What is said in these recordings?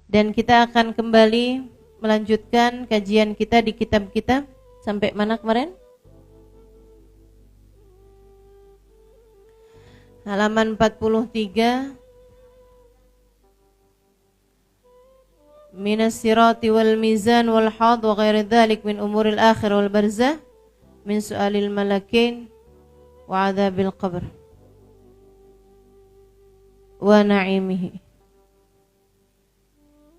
Dan kita akan kembali melanjutkan kajian kita di kitab kita sampai mana kemarin? Halaman 43. Minas sirati wal mizan wal haud wa ghairi dhalik min umuril akhir wal barzah min su'alil malakin wa adzabil qabr wa na'imihi.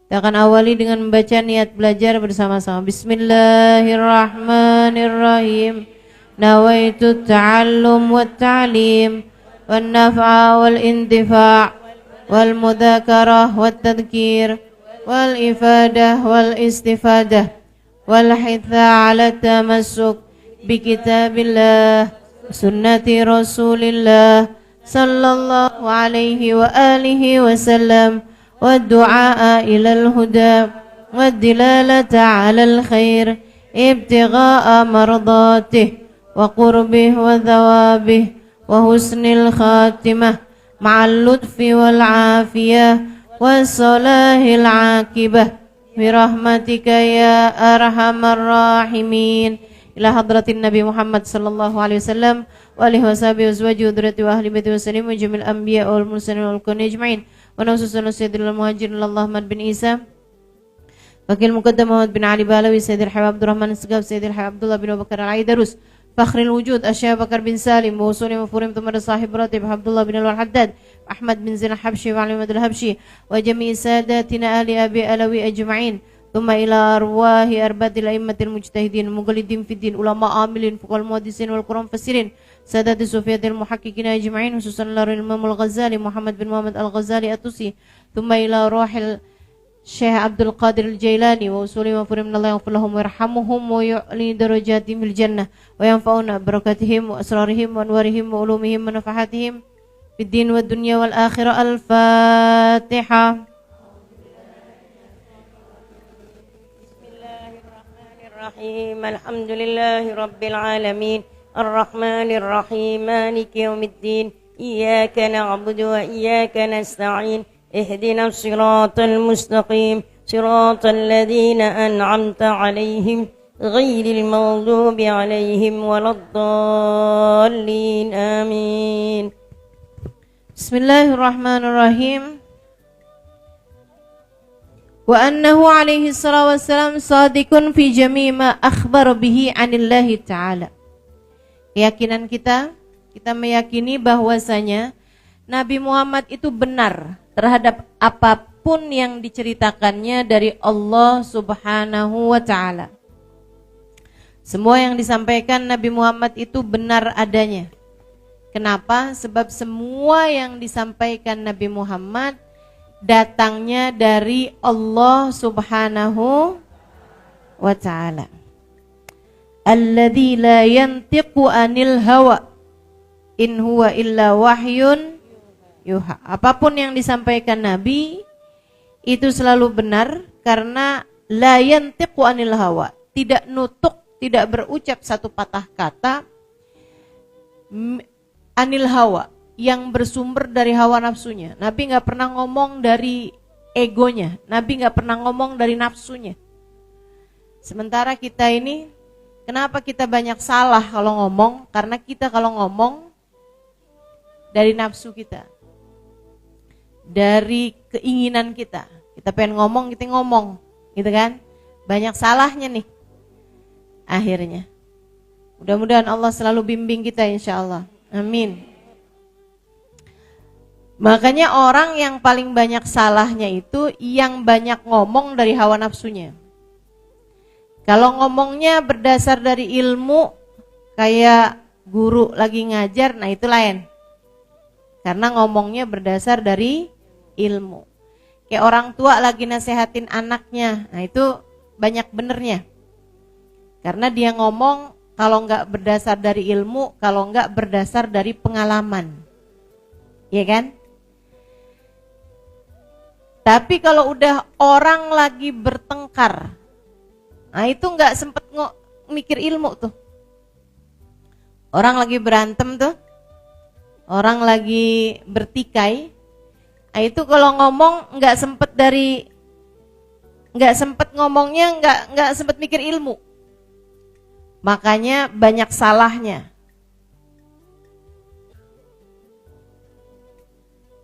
Kita akan awali dengan membaca niat belajar bersama-sama. Bismillahirrahmanirrahim. Nawaitu ta'allum wa ta'lim wa naf'a wal intifa' wal mudzakarah wa tadhkir wal ifadah wal istifadah wal hitha ala tamassuk bi kitabillah sunnati rasulillah sallallahu alaihi wa alihi wa sallam wa du'a ila al-huda wa dilalata ala al-khair ibtigha'a mardatih wa qurbih wa thawabih wa husnil khatimah ma'al lutfi wal afiyah wa salahil aqibah birahmatika ya arhamar rahimin. Ila hadratin Nabi Muhammad sallallahu alaihi wasallam wa alihi washabihi wazwaji udrati wa ahli baiti wa sallim wa jamil anbiya wal mursalin wal kuni ajma'in wa nasusun sayyidil muhajirin Allahumad bin Isa wakil muqaddam Muhammad bin Ali Balawi Sayyidil Habib Abdurrahman Segaf Sayyidil Habib Abdullah bin Abu Bakar Al-Aidarus Fakhril Wujud Asya Bakar bin Salim wa usuli mafurim tumada sahib ratib Abdullah bin Al-Haddad Ahmad bin Zain Al-Habsyi wa Ali Al-Habsyi wa jami'i sadatina ali abi alawi ajma'in thumma ila arwahi arbatil a'immatil mujtahidin mughalidin fiddin ulama amilin fuqal muhaddisin wal Quran fasirin sadati sufiyatil muhaqqiqin ajma'in khususan Imam Al-Ghazali Muhammad bin Muhammad Al-Ghazali At-Tusi thumma ila ruhil Syekh Abdul Qadir Al-Jailani wa usuli mafurim Allah yaghfir lahum wa yarhamuhum wa yu'li darajatihim fil jannah wa yanfa'una barakatihim wa asrarihim wa anwarihim wa ulumihim wa nafahatihim fid din wad dunya wal akhirah. Al-Fatihah. Bismillahirrahmanirrahim. Alhamdulillahi rabbil alamin arrahmanir rahim maliki yaumiddin iyyaka na'budu wa iyyaka nasta'in اهدنا الصراط المستقيم صراط الذين أنعمت عليهم غير المغضوب عليهم ولا الضالين آمين. Bismillahirrahmanirrahim. Wa annahu alaihi salatu wassalam sadiqun fi jami' ma akhbar bihi anillahi ta'ala. Keyakinan kita meyakini bahwasanya Nabi Muhammad itu benar terhadap apapun yang diceritakannya dari Allah Subhanahu wa ta'ala. Semua yang disampaikan Nabi Muhammad itu benar adanya. Kenapa? Sebab semua yang disampaikan Nabi Muhammad datangnya dari Allah Subhanahu wa ta'ala. Alladzi la yantiqu anil hawa in huwa illa wahyun yuha. Apapun yang disampaikan Nabi itu selalu benar karena la yantiqu anil hawa, tidak nutuk, tidak berucap satu patah kata anil hawa yang bersumber dari hawa nafsunya. Nabi nggak pernah ngomong dari egonya, Nabi nggak pernah ngomong dari nafsunya. Sementara kita ini, kenapa kita banyak salah kalau ngomong? Karena kita kalau ngomong dari nafsu kita, dari keinginan kita pengen ngomong, kita ngomong, gitu kan? Banyak salahnya nih akhirnya. Mudah-mudahan Allah selalu bimbing kita insyaallah. Amin. Makanya orang yang paling banyak salahnya itu yang banyak ngomong dari hawa nafsunya. Kalau ngomongnya berdasar dari ilmu, kayak guru lagi ngajar, nah itu lain. Karena ngomongnya berdasar dari ilmu. Kayak orang tua lagi nasehatin anaknya, nah itu banyak benernya. Karena dia ngomong kalau nggak berdasar dari ilmu, kalau nggak berdasar dari pengalaman, ya kan? Tapi kalau udah orang lagi bertengkar, nah itu nggak sempet mikir ilmu tuh. Orang lagi berantem tuh, orang lagi bertikai, Nah, itu kalau ngomong nggak sempet ngomongnya, nggak sempet mikir ilmu. Makanya banyak salahnya.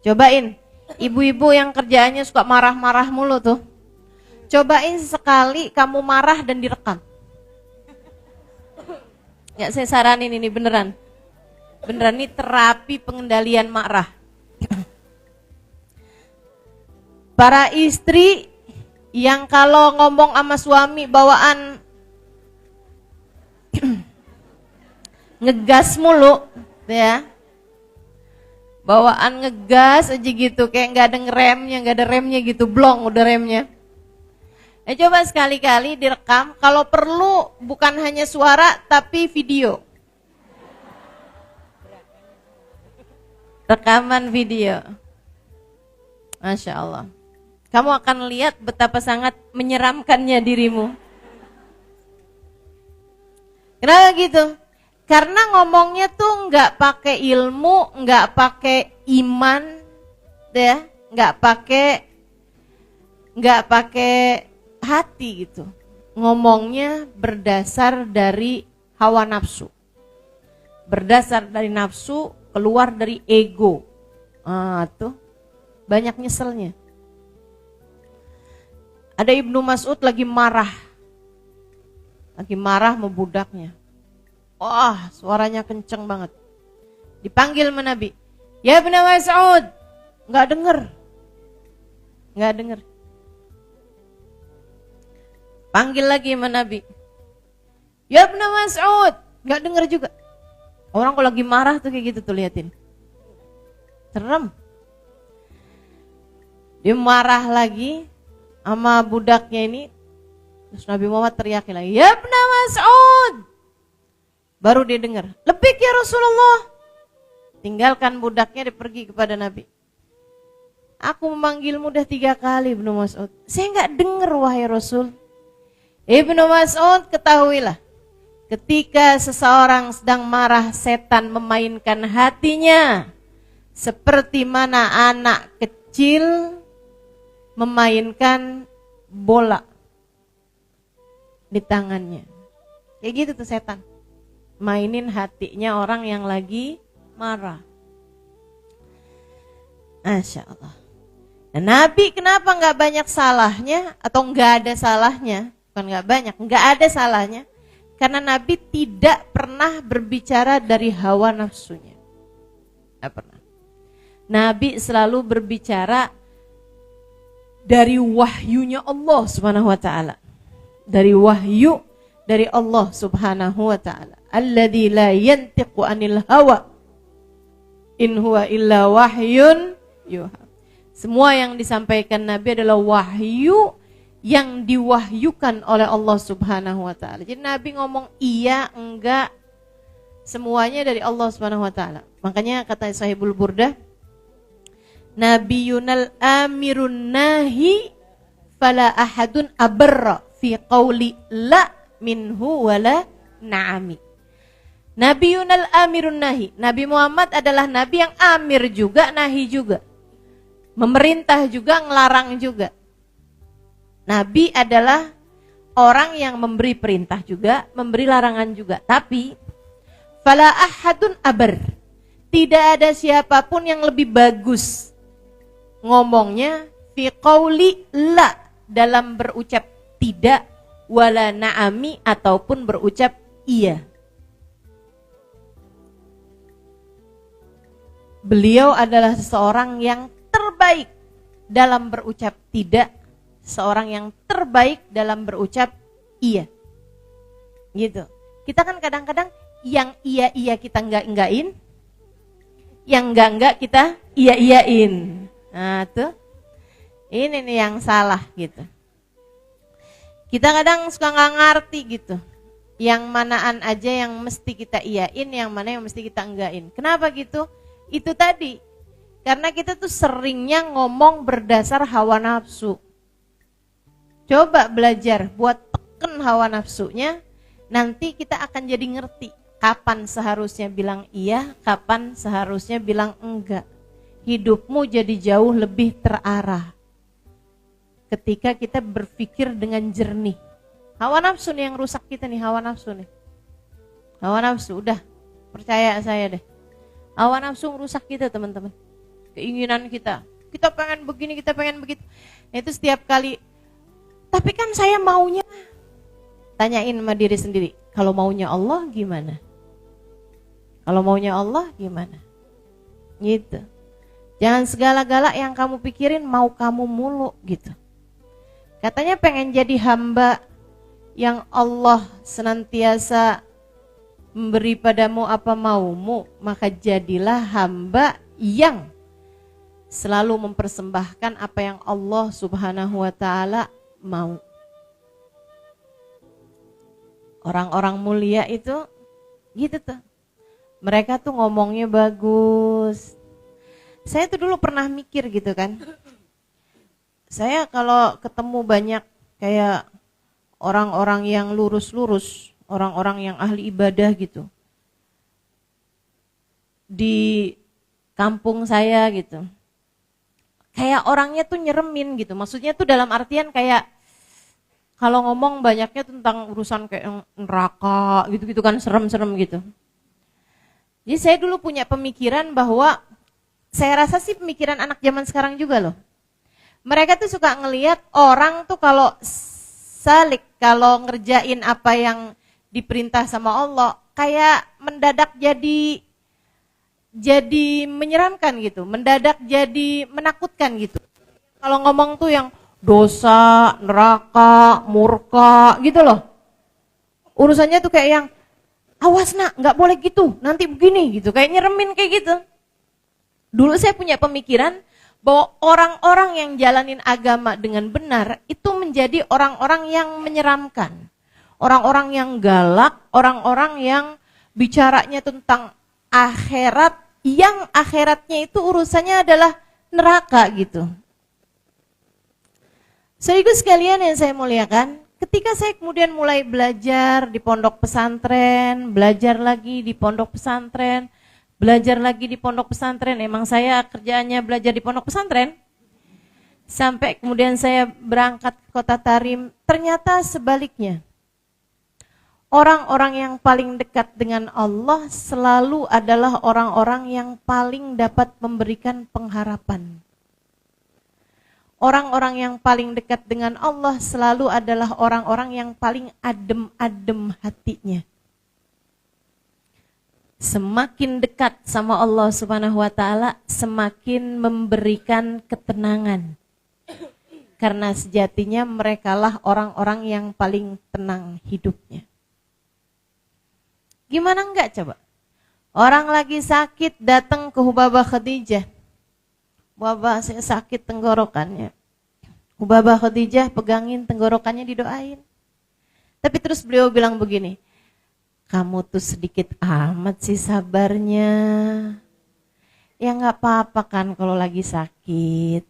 Cobain, ibu-ibu yang kerjaannya suka marah-marah mulu tuh. Cobain sekali kamu marah dan direkam. Ya, saya saranin ini beneran. Beneran, ini terapi pengendalian marah. Para istri yang kalau ngomong sama suami bawaan ngegas mulu, ya. Bawaan ngegas aja gitu, kayak nggak ada remnya gitu, blong udah remnya. Coba sekali-kali direkam, kalau perlu bukan hanya suara tapi video. Rekaman video. Masya Allah. Kamu akan lihat betapa sangat menyeramkannya dirimu. Kenapa gitu? Karena ngomongnya tuh nggak pakai ilmu, nggak pakai iman, ya, nggak pakai hati gitu. Ngomongnya berdasar dari hawa nafsu, berdasar dari nafsu, keluar dari ego. Tuh banyak nyeselnya. Ada Ibnu Mas'ud lagi marah sama budaknya. Wah, suaranya kenceng banget. Dipanggil sama Nabi. Ya Ibnu Mas'ud, nggak denger. Panggil lagi sama Nabi. Ya Ibnu Mas'ud, nggak denger juga. Orang kalau lagi marah tuh kayak gitu tuh, liatin. Serem. Dia marah lagi sama budaknya ini. Terus Nabi Muhammad teriakin lagi, ya Ibnu Mas'ud. Baru dia dengar, lebih ya Rasulullah. Tinggalkan budaknya, dia pergi kepada Nabi. Aku memanggilmu udah 3 kali Ibnu Mas'ud. Saya nggak dengar wahai Rasul. Ibnu Mas'ud, ketahuilah, ketika seseorang sedang marah, setan memainkan hatinya. Seperti mana anak kecil memainkan bola di tangannya. Kayak gitu tuh setan. Mainin hatinya orang yang lagi marah. Masya Allah. Nah, Nabi kenapa nggak banyak salahnya atau nggak ada salahnya? Bukan nggak banyak, nggak ada salahnya. Karena Nabi tidak pernah berbicara dari hawa nafsunya. Nggak pernah. Nabi selalu berbicara dari wahyunya Allah Subhanahu wa taala. Dari wahyu dari Allah Subhanahu wa taala. Alladzi la yantiqu anil hawa in huwa illa wahyun yuha. Semua yang disampaikan Nabi adalah wahyu yang diwahyukan oleh Allah Subhanahu wa taala. Jadi Nabi ngomong iya, enggak, semuanya dari Allah Subhanahu wa taala. Makanya kata Sahibul Burdah, Nabiyunal amirun nahi fala ahadun abarra fi qawli la minhu wala na'ami. Nabiyunal amirun nahi. Nabi Muhammad adalah nabi yang amir juga, nahi juga. Memerintah juga, ngelarang juga. Nabi adalah orang yang memberi perintah juga, memberi larangan juga. Tapi fala ahadun abar. Tidak ada siapapun yang lebih bagus ngomongnya fi qauli la, dalam berucap tidak, wala na'ami, ataupun berucap iya. Beliau adalah seseorang yang terbaik dalam berucap tidak, seorang yang terbaik dalam berucap iya. Gitu. Kita kan kadang-kadang yang iya kita enggak-enggakin, yang enggak kita iya-iyain. Nah, tuh. Ini nih yang salah gitu. Kita kadang suka nggak ngerti gitu. Yang manaan aja yang mesti kita iyain, yang mana yang mesti kita enggakin. Kenapa gitu? Itu tadi. Karena kita tuh seringnya ngomong berdasar hawa nafsu. Coba belajar buat teken hawa nafsunya, nanti kita akan jadi ngerti kapan seharusnya bilang iya, kapan seharusnya bilang enggak. hidupmu jadi jauh lebih terarah. Ketika kita berpikir dengan jernih. Hawa nafsu nih yang rusak kita nih, hawa nafsu nih. Hawa nafsu, udah percaya saya deh. Hawa nafsu merusak kita teman-teman. Keinginan kita pengen begini, kita pengen begitu. Itu setiap kali, tapi kan saya maunya. Tanyain sama diri sendiri, kalau maunya Allah gimana? Kalau maunya Allah gimana? Gitu. Jangan segala-gala yang kamu pikirin mau kamu mulu gitu. Katanya pengen jadi hamba yang Allah senantiasa memberi padamu apa maumu, maka jadilah hamba yang selalu mempersembahkan apa yang Allah Subhanahu wa ta'ala mau. Orang-orang mulia itu gitu tuh. Mereka tuh ngomongnya bagus. Saya tuh dulu pernah mikir gitu kan. Saya kalau ketemu banyak kayak orang-orang yang lurus-lurus, orang-orang yang ahli ibadah gitu. Di kampung saya gitu. Kayak orangnya tuh nyeremin gitu. Maksudnya tuh dalam artian kayak kalau ngomong banyaknya tentang urusan kayak yang neraka gitu-gitu kan, serem-serem gitu. Jadi saya dulu punya pemikiran bahwa, saya rasa sih pemikiran anak zaman sekarang juga loh. Mereka tuh suka ngelihat orang tuh kalau salik, kalau ngerjain apa yang diperintah sama Allah, kayak mendadak jadi menyeramkan gitu, mendadak jadi menakutkan gitu. Kalau ngomong tuh yang dosa, neraka, murka gitu loh. Urusannya tuh kayak yang awas nak, nggak boleh gitu, nanti begini gitu, kayak nyeremin kayak gitu. Dulu saya punya pemikiran bahwa orang-orang yang jalanin agama dengan benar itu menjadi orang-orang yang menyeramkan. Orang-orang yang galak, orang-orang yang bicaranya tentang akhirat, yang akhiratnya itu urusannya adalah neraka gitu. Sekaligus sekalian yang saya muliakan, ketika saya kemudian mulai belajar di pondok pesantren, belajar lagi di pondok pesantren, belajar lagi di pondok pesantren, emang saya kerjaannya belajar di pondok pesantren, sampai kemudian saya berangkat ke kota Tarim, ternyata sebaliknya. Orang-orang yang paling dekat dengan Allah selalu adalah orang-orang yang paling dapat memberikan pengharapan. Orang-orang yang paling dekat dengan Allah selalu adalah orang-orang yang paling adem-adem hatinya. Semakin dekat sama Allah Subhanahu wa ta'ala, semakin memberikan ketenangan. Karena sejatinya merekalah orang-orang yang paling tenang hidupnya. Gimana enggak coba? Orang lagi sakit datang ke Hubabah Khadijah. Hubabah, saya sakit tenggorokannya. Hubabah Khadijah pegangin tenggorokannya, didoain. Tapi terus beliau bilang begini, kamu tuh sedikit amat sih sabarnya. Ya nggak apa-apa kan kalau lagi sakit.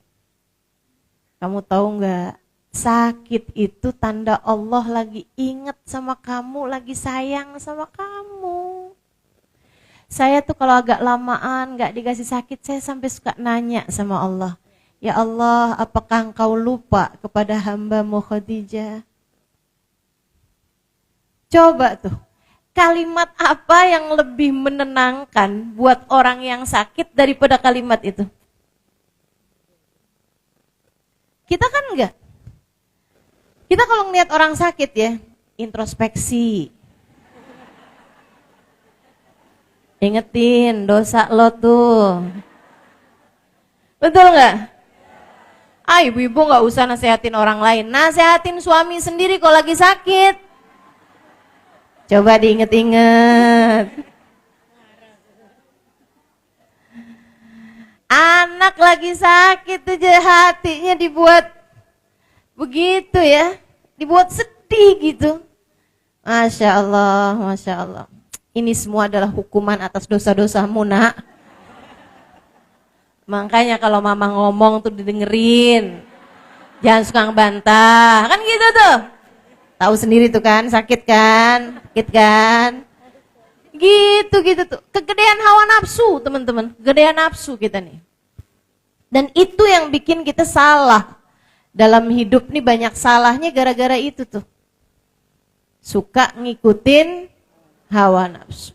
Kamu tahu nggak, sakit itu tanda Allah lagi ingat sama kamu, lagi sayang sama kamu. Saya tuh kalau agak lamaan nggak dikasih sakit, saya sampai suka nanya sama Allah, ya Allah, apakah engkau lupa kepada hamba-Mu Khadijah? Coba tuh, kalimat apa yang lebih menenangkan buat orang yang sakit daripada kalimat itu? Kita kan enggak. Kita kalau ngeliat orang sakit ya, introspeksi. Ingetin dosa lo tuh. Betul nggak? Ah, ibu-ibu nggak usah nasehatin orang lain, nasehatin suami sendiri kalau lagi sakit. Coba diinget-inget. Anak lagi sakit tuh hatinya dibuat begitu ya, dibuat sedih gitu. Masya Allah, Masya Allah. Ini semua adalah hukuman atas dosa-dosamu nak. Makanya kalau mama ngomong tuh didengerin. Jangan suka ngebantah, kan gitu tuh. Tahu sendiri tuh kan, sakit kan, sakit kan. Gitu tuh. Kegedean hawa nafsu teman-teman, kegedean nafsu kita nih. Dan itu yang bikin kita salah. Dalam hidup nih banyak salahnya gara-gara itu tuh. Suka ngikutin hawa nafsu.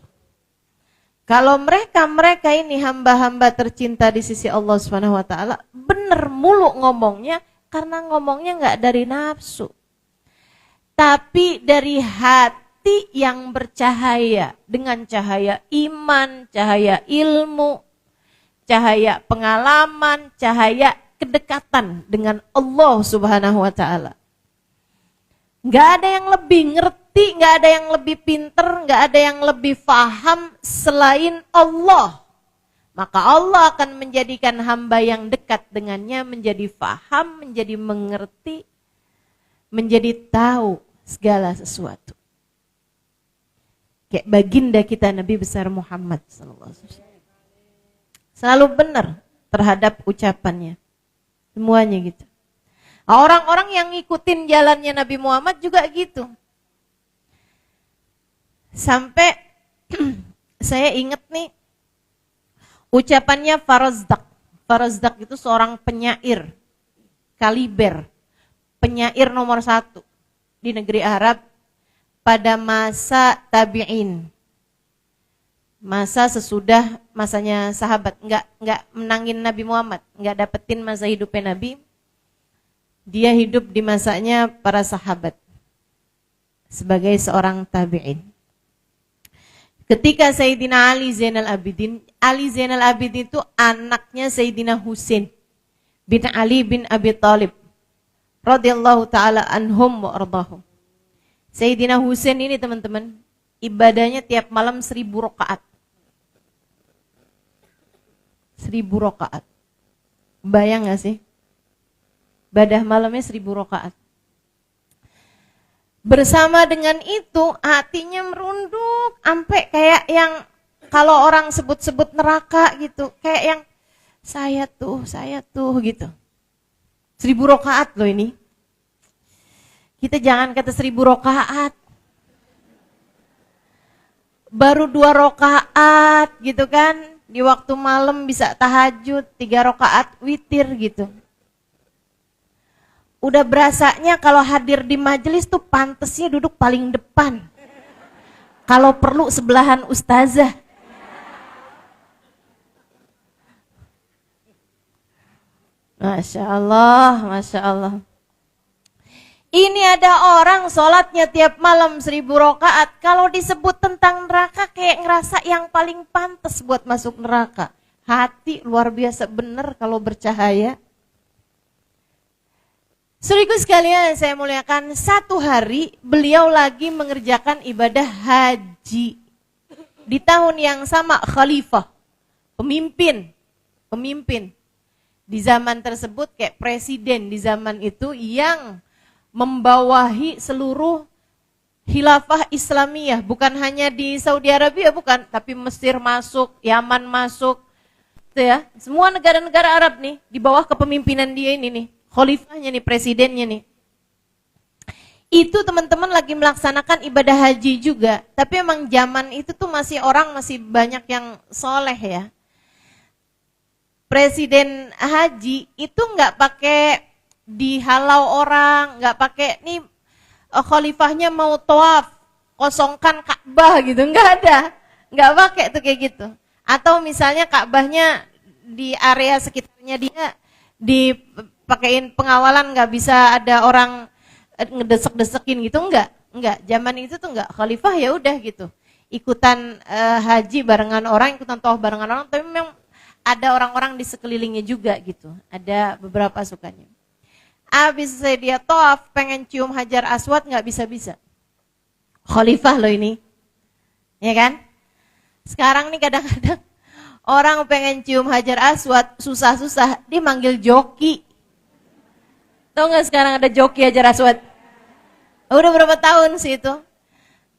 Kalau mereka ini hamba-hamba tercinta di sisi Allah Subhanahu wa taala, bener mulu ngomongnya karena ngomongnya enggak dari nafsu. Tapi dari hati yang bercahaya dengan cahaya iman, cahaya ilmu, cahaya pengalaman, cahaya kedekatan dengan Allah Subhanahu wa taala. Nggak ada yang lebih ngerti, nggak ada yang lebih pinter, nggak ada yang lebih faham selain Allah. Maka Allah akan menjadikan hamba yang dekat dengannya menjadi faham, menjadi mengerti, menjadi tahu segala sesuatu. Kayak baginda kita Nabi besar Muhammad SAW. Selalu benar terhadap ucapannya. Semuanya gitu. Orang-orang yang ngikutin jalannya Nabi Muhammad juga gitu. Sampai saya ingat nih ucapannya Farazdak. Farazdak itu seorang penyair kaliber, penyair nomor 1 di negeri Arab pada masa tabi'in. Masa sesudah masanya sahabat, enggak menangin Nabi Muhammad, enggak dapetin masa hidupnya Nabi. Dia hidup di masanya para sahabat sebagai seorang tabi'in. Ketika Sayyidina Ali Zainal Abidin itu anaknya Sayyidina Husain bin Ali bin Abi Thalib radhiyallahu taala anhum wa ardahum. Sayyidina Husain ini teman-teman, ibadahnya tiap malam 1000 rakaat. 1000 rakaat. Bayang gak sih? Ibadah malamnya 1000 rakaat. Bersama dengan itu hatinya merunduk sampai kayak yang kalau orang sebut-sebut neraka gitu, kayak yang saya tuh gitu. 1000 rakaat loh ini. Kita jangan kata 1000 rakaat. Baru 2 rakaat gitu kan, di waktu malam bisa tahajud, 3 rakaat witir gitu. Udah berasanya kalau hadir di majelis tuh pantesnya duduk paling depan. Kalau perlu sebelahan ustazah. Masya Allah, Masya Allah. Ini ada orang sholatnya tiap malam 1000 rakaat. Kalau disebut tentang neraka kayak ngerasa yang paling pantas buat masuk neraka. Hati luar biasa bener kalau bercahaya. Saudaraku sekalian saya muliakan, satu hari beliau lagi mengerjakan ibadah haji. Di tahun yang sama khalifah, pemimpin. Di zaman tersebut kayak presiden di zaman itu yang membawahi seluruh khilafah Islamiyah. Bukan hanya di Saudi Arabia, bukan. Tapi Mesir masuk, Yaman masuk. Itu ya, semua negara-negara Arab nih di bawah kepemimpinan dia ini nih. Khalifahnya nih, presidennya nih. Itu teman-teman lagi melaksanakan ibadah haji juga. Tapi emang zaman itu tuh masih banyak yang soleh ya. Presiden haji itu nggak pakai dihalau orang, nggak pakai nih khalifahnya mau tawaf, kosongkan Ka'bah gitu, nggak ada. Nggak pakai tuh kayak gitu. Atau misalnya Ka'bahnya di area sekitarnya dia dipakein pengawalan, nggak bisa ada orang ngedesek-desekin gitu, enggak. Zaman itu tuh enggak, khalifah ya udah gitu. Ikutan haji barengan orang, ikutan tawaf barengan orang, tapi memang ada orang-orang di sekelilingnya juga gitu. Ada beberapa sukanya. Abis dia tawaf pengen cium Hajar Aswad nggak bisa-bisa. Khalifah loh ini. Ya kan? Sekarang nih kadang-kadang orang pengen cium Hajar Aswad susah-susah, dia manggil joki. Tahu nggak sekarang ada joki Hajar Aswad? Udah berapa tahun sih itu?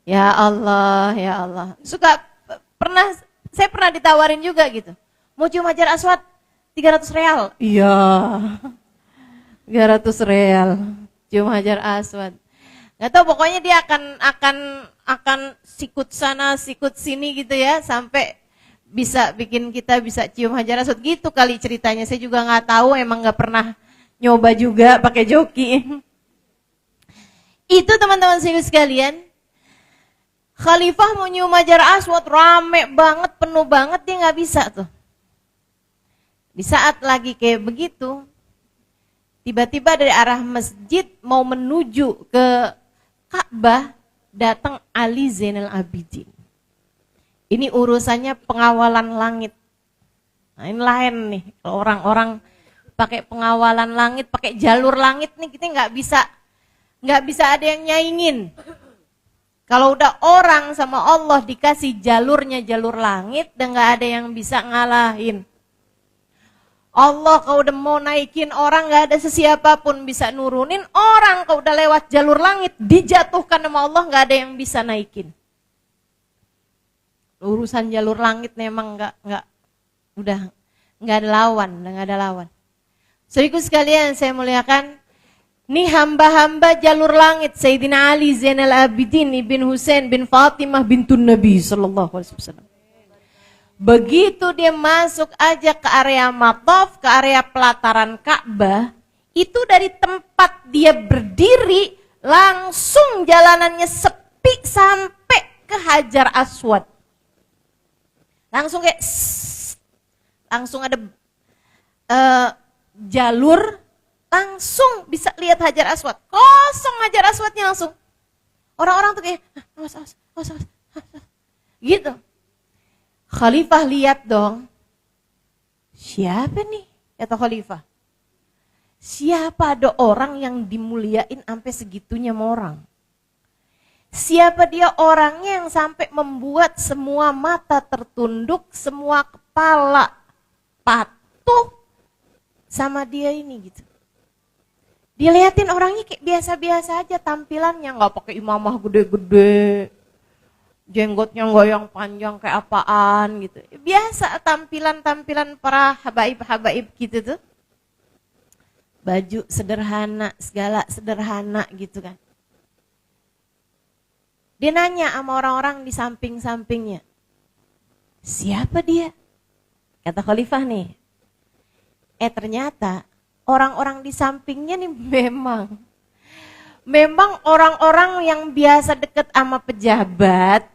Ya Allah, ya Allah. Saya pernah ditawarin juga gitu. Mau cium Hajar Aswad 300 real. Iya. 300 real. Cium Hajar Aswad. Nggak tahu, pokoknya dia akan sikut sana, sikut sini gitu ya, sampai bisa bikin kita bisa cium Hajar Aswad gitu kali ceritanya. Saya juga nggak tahu, emang nggak pernah nyoba juga pakai joki. Itu teman-teman sekalian, Khalifah mau nyium Hajar Aswad rame banget, penuh banget, dia nggak bisa tuh. Di saat lagi kayak begitu, tiba-tiba dari arah masjid mau menuju ke Ka'bah datang Ali Zainal Abidin. Ini urusannya pengawalan langit. Nah, ini lain nih, kalau orang-orang pakai pengawalan langit, pakai jalur langit nih, kita nggak bisa ada yang nyaingin. Kalau udah orang sama Allah dikasih jalurnya jalur langit, dan nggak ada yang bisa ngalahin. Allah kalau udah mau naikin orang, nggak ada sesiapa pun bisa nurunin orang. Kalau udah lewat jalur langit dijatuhkan sama Allah, nggak ada yang bisa naikin. Urusan jalur langit memang udah nggak ada lawan. Saudaraku sekalian saya muliakan, nih hamba-hamba jalur langit Sayyidina Ali Zainal Abidin bin Husain bin Fatimah bintun Nabi sallallahu alaihi wasallam. Begitu dia masuk aja ke area Mataf, ke area pelataran Ka'bah, itu dari tempat dia berdiri langsung jalanannya sepi sampai ke Hajar Aswad. Langsung kayak langsung ada jalur, langsung bisa lihat Hajar Aswad. Kosong Hajar Aswadnya langsung. Orang-orang tuh kayak awas. Gitu. Khalifah lihat dong. Siapa nih? Kata Khalifah. Siapa ada orang yang dimuliain sampai segitunya sama orang? Siapa dia orangnya yang sampai membuat semua mata tertunduk, semua kepala patuh sama dia ini gitu. Dilihatin orangnya kayak biasa-biasa aja tampilannya, nggak pakai imamah gede-gede, jenggotnya nggak yang panjang kayak apaan gitu. Biasa tampilan para habaib-habaib gitu tuh. Baju sederhana, segala sederhana gitu kan. Dia nanya sama orang-orang di samping-sampingnya, siapa dia? Kata Khalifah nih, ternyata orang-orang di sampingnya nih memang orang-orang yang biasa deket sama pejabat,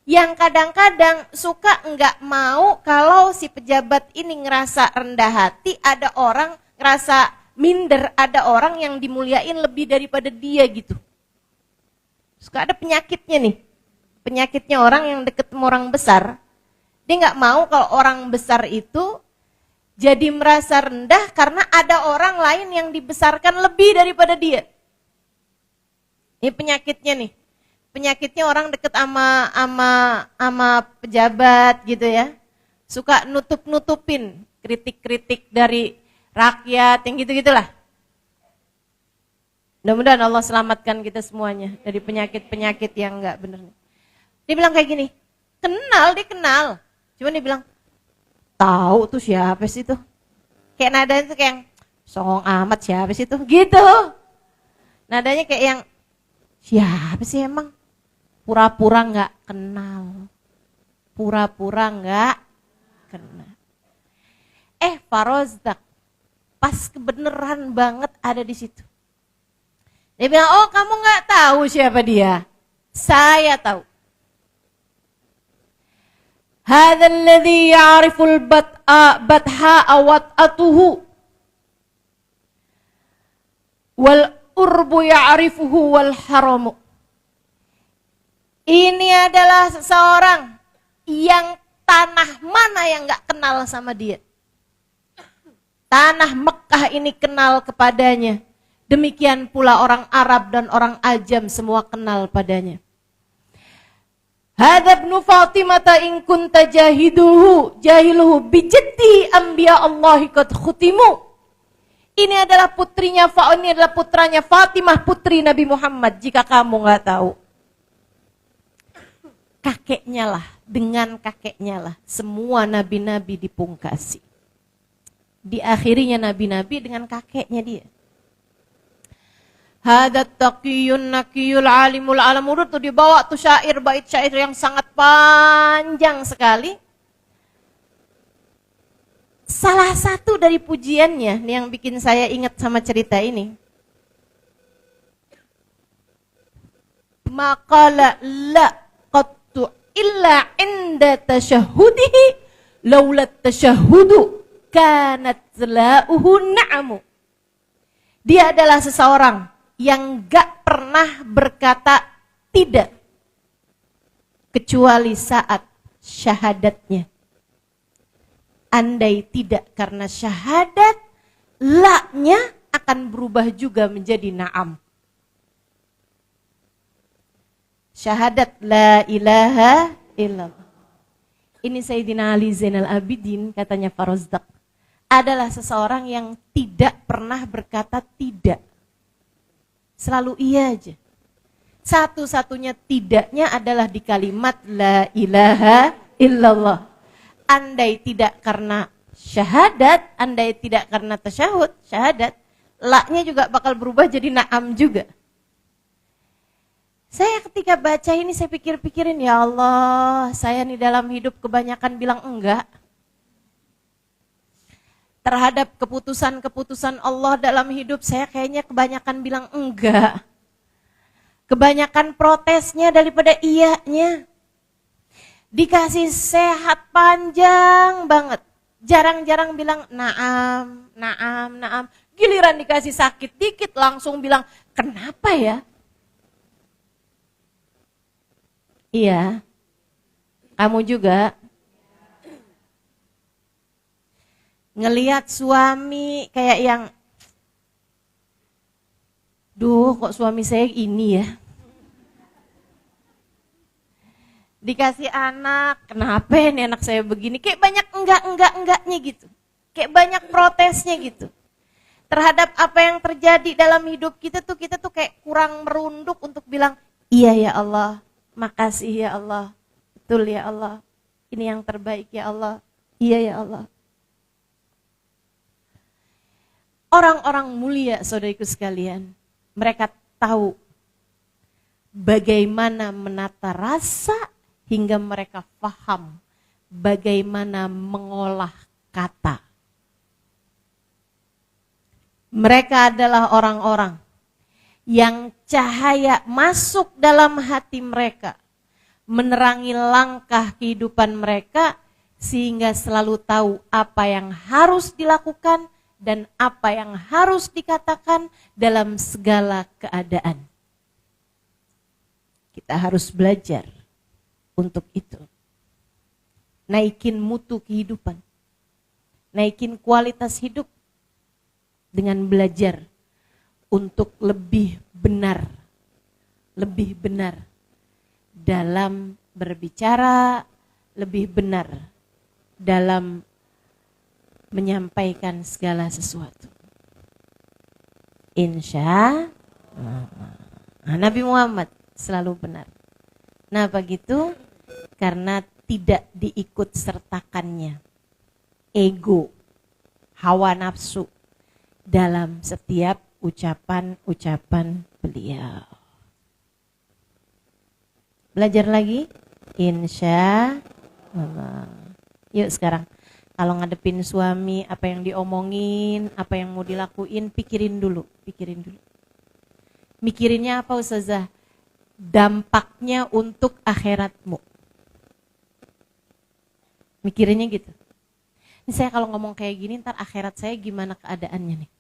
yang kadang-kadang suka nggak mau kalau si pejabat ini ngerasa rendah hati, ada orang ngerasa minder, ada orang yang dimuliain lebih daripada dia gitu. Suka ada penyakitnya nih, penyakitnya orang yang deket sama orang besar, dia nggak mau kalau orang besar itu jadi merasa rendah karena ada orang lain yang dibesarkan lebih daripada dia. Ini penyakitnya nih, penyakitnya orang deket sama pejabat gitu ya, suka nutup-nutupin kritik-kritik dari rakyat yang gitu-gitulah. Mudah-mudahan Allah selamatkan kita semuanya dari penyakit-penyakit yang enggak benar. Dia bilang kayak gini, dia kenal. Cuma dia bilang, tahu tuh siapa sih tuh? Kayak nadanya tuh kayak yang, songong amat siapa sih tuh? Gitu. Nadanya kayak yang, siapa sih emang? Pura-pura enggak kenal. Pura-pura enggak kenal. Farozdak, pas kebenaran banget ada di situ. Dia bilang, oh kamu nggak tahu siapa dia? Saya tahu. Hadzal ladzi ya'riful batha'a wat'atuhu wal urbu ya'rifuhu wal haramu. Ini adalah seseorang yang tanah mana yang nggak kenal sama dia. Tanah Mekah ini kenal kepadanya. Demikian pula orang Arab dan orang Ajam semua kenal padanya. Hadza ibnu Fatimah in kunta jahiluhu bijaddi anbiya Allah qad khutimu. Ini adalah putranya Fatimah, putri Nabi Muhammad. Jika kamu enggak tahu, dengan kakeknya lah semua nabi-nabi dipungkasi. Diakhirinya nabi-nabi dengan kakeknya dia. Hadat taqiyun nakiyul alimul alamurut, tuh dibawa tuh bait syair yang sangat panjang sekali. salah satu dari pujiannya nih yang bikin saya ingat sama cerita ini. Maqala la qattu illa inda tasyahudihi laulat tasyahudu kanat la'uhu na'amu. Dia adalah seseorang yang gak pernah berkata tidak kecuali saat syahadatnya. Andai tidak karena syahadat, la-nya akan berubah juga menjadi na'am. Syahadat la ilaha illallah. Ini Sayyidina Ali Zainal Abidin, katanya Farozdaq, adalah seseorang yang tidak pernah berkata tidak. Selalu iya aja. Satu-satunya tidaknya adalah di kalimat la ilaha illallah. Andai tidak karena syahadat, andai tidak karena tasyahud, syahadat, la-nya juga bakal berubah jadi na'am juga. Saya ketika baca ini saya pikir-pikirin, ya Allah, saya nih dalam hidup kebanyakan bilang enggak. Terhadap keputusan-keputusan Allah dalam hidup saya kayaknya kebanyakan bilang enggak. Kebanyakan protesnya daripada iyanya. Dikasih sehat panjang banget. Jarang-jarang bilang naam, naam, naam. Giliran dikasih sakit dikit langsung bilang kenapa ya? Iya, kamu juga. Ngelihat suami kayak yang, duh kok suami saya ini ya. Dikasih anak, kenapa nih anak saya begini? Kayak banyak enggaknya gitu. Kayak banyak protesnya gitu. Terhadap apa yang terjadi dalam hidup kita tuh kayak kurang merunduk untuk bilang, iya ya Allah, makasih ya Allah, betul ya Allah, ini yang terbaik ya Allah, iya ya Allah. Orang-orang mulia saudariku sekalian, mereka tahu bagaimana menata rasa hingga mereka paham bagaimana mengolah kata. Mereka adalah orang-orang yang cahaya masuk dalam hati mereka, menerangi langkah kehidupan mereka sehingga selalu tahu apa yang harus dilakukan dan apa yang harus dikatakan dalam segala keadaan. Kita harus belajar untuk itu. Naikin mutu kehidupan. Naikin kualitas hidup dengan belajar untuk lebih benar dalam berbicara, lebih benar dalam menyampaikan segala sesuatu. Insya Allah. Nabi Muhammad selalu benar. Nah begitu karena tidak diikut sertakannya ego, hawa nafsu dalam setiap ucapan-ucapan beliau. Belajar lagi? Insya Allah. Yuk sekarang. Kalau ngadepin suami, apa yang diomongin, apa yang mau dilakuin, pikirin dulu. Mikirinnya apa Ustazah? Dampaknya untuk akhiratmu. Mikirinnya gitu. Ini saya kalau ngomong kayak gini, ntar akhirat saya gimana keadaannya nih?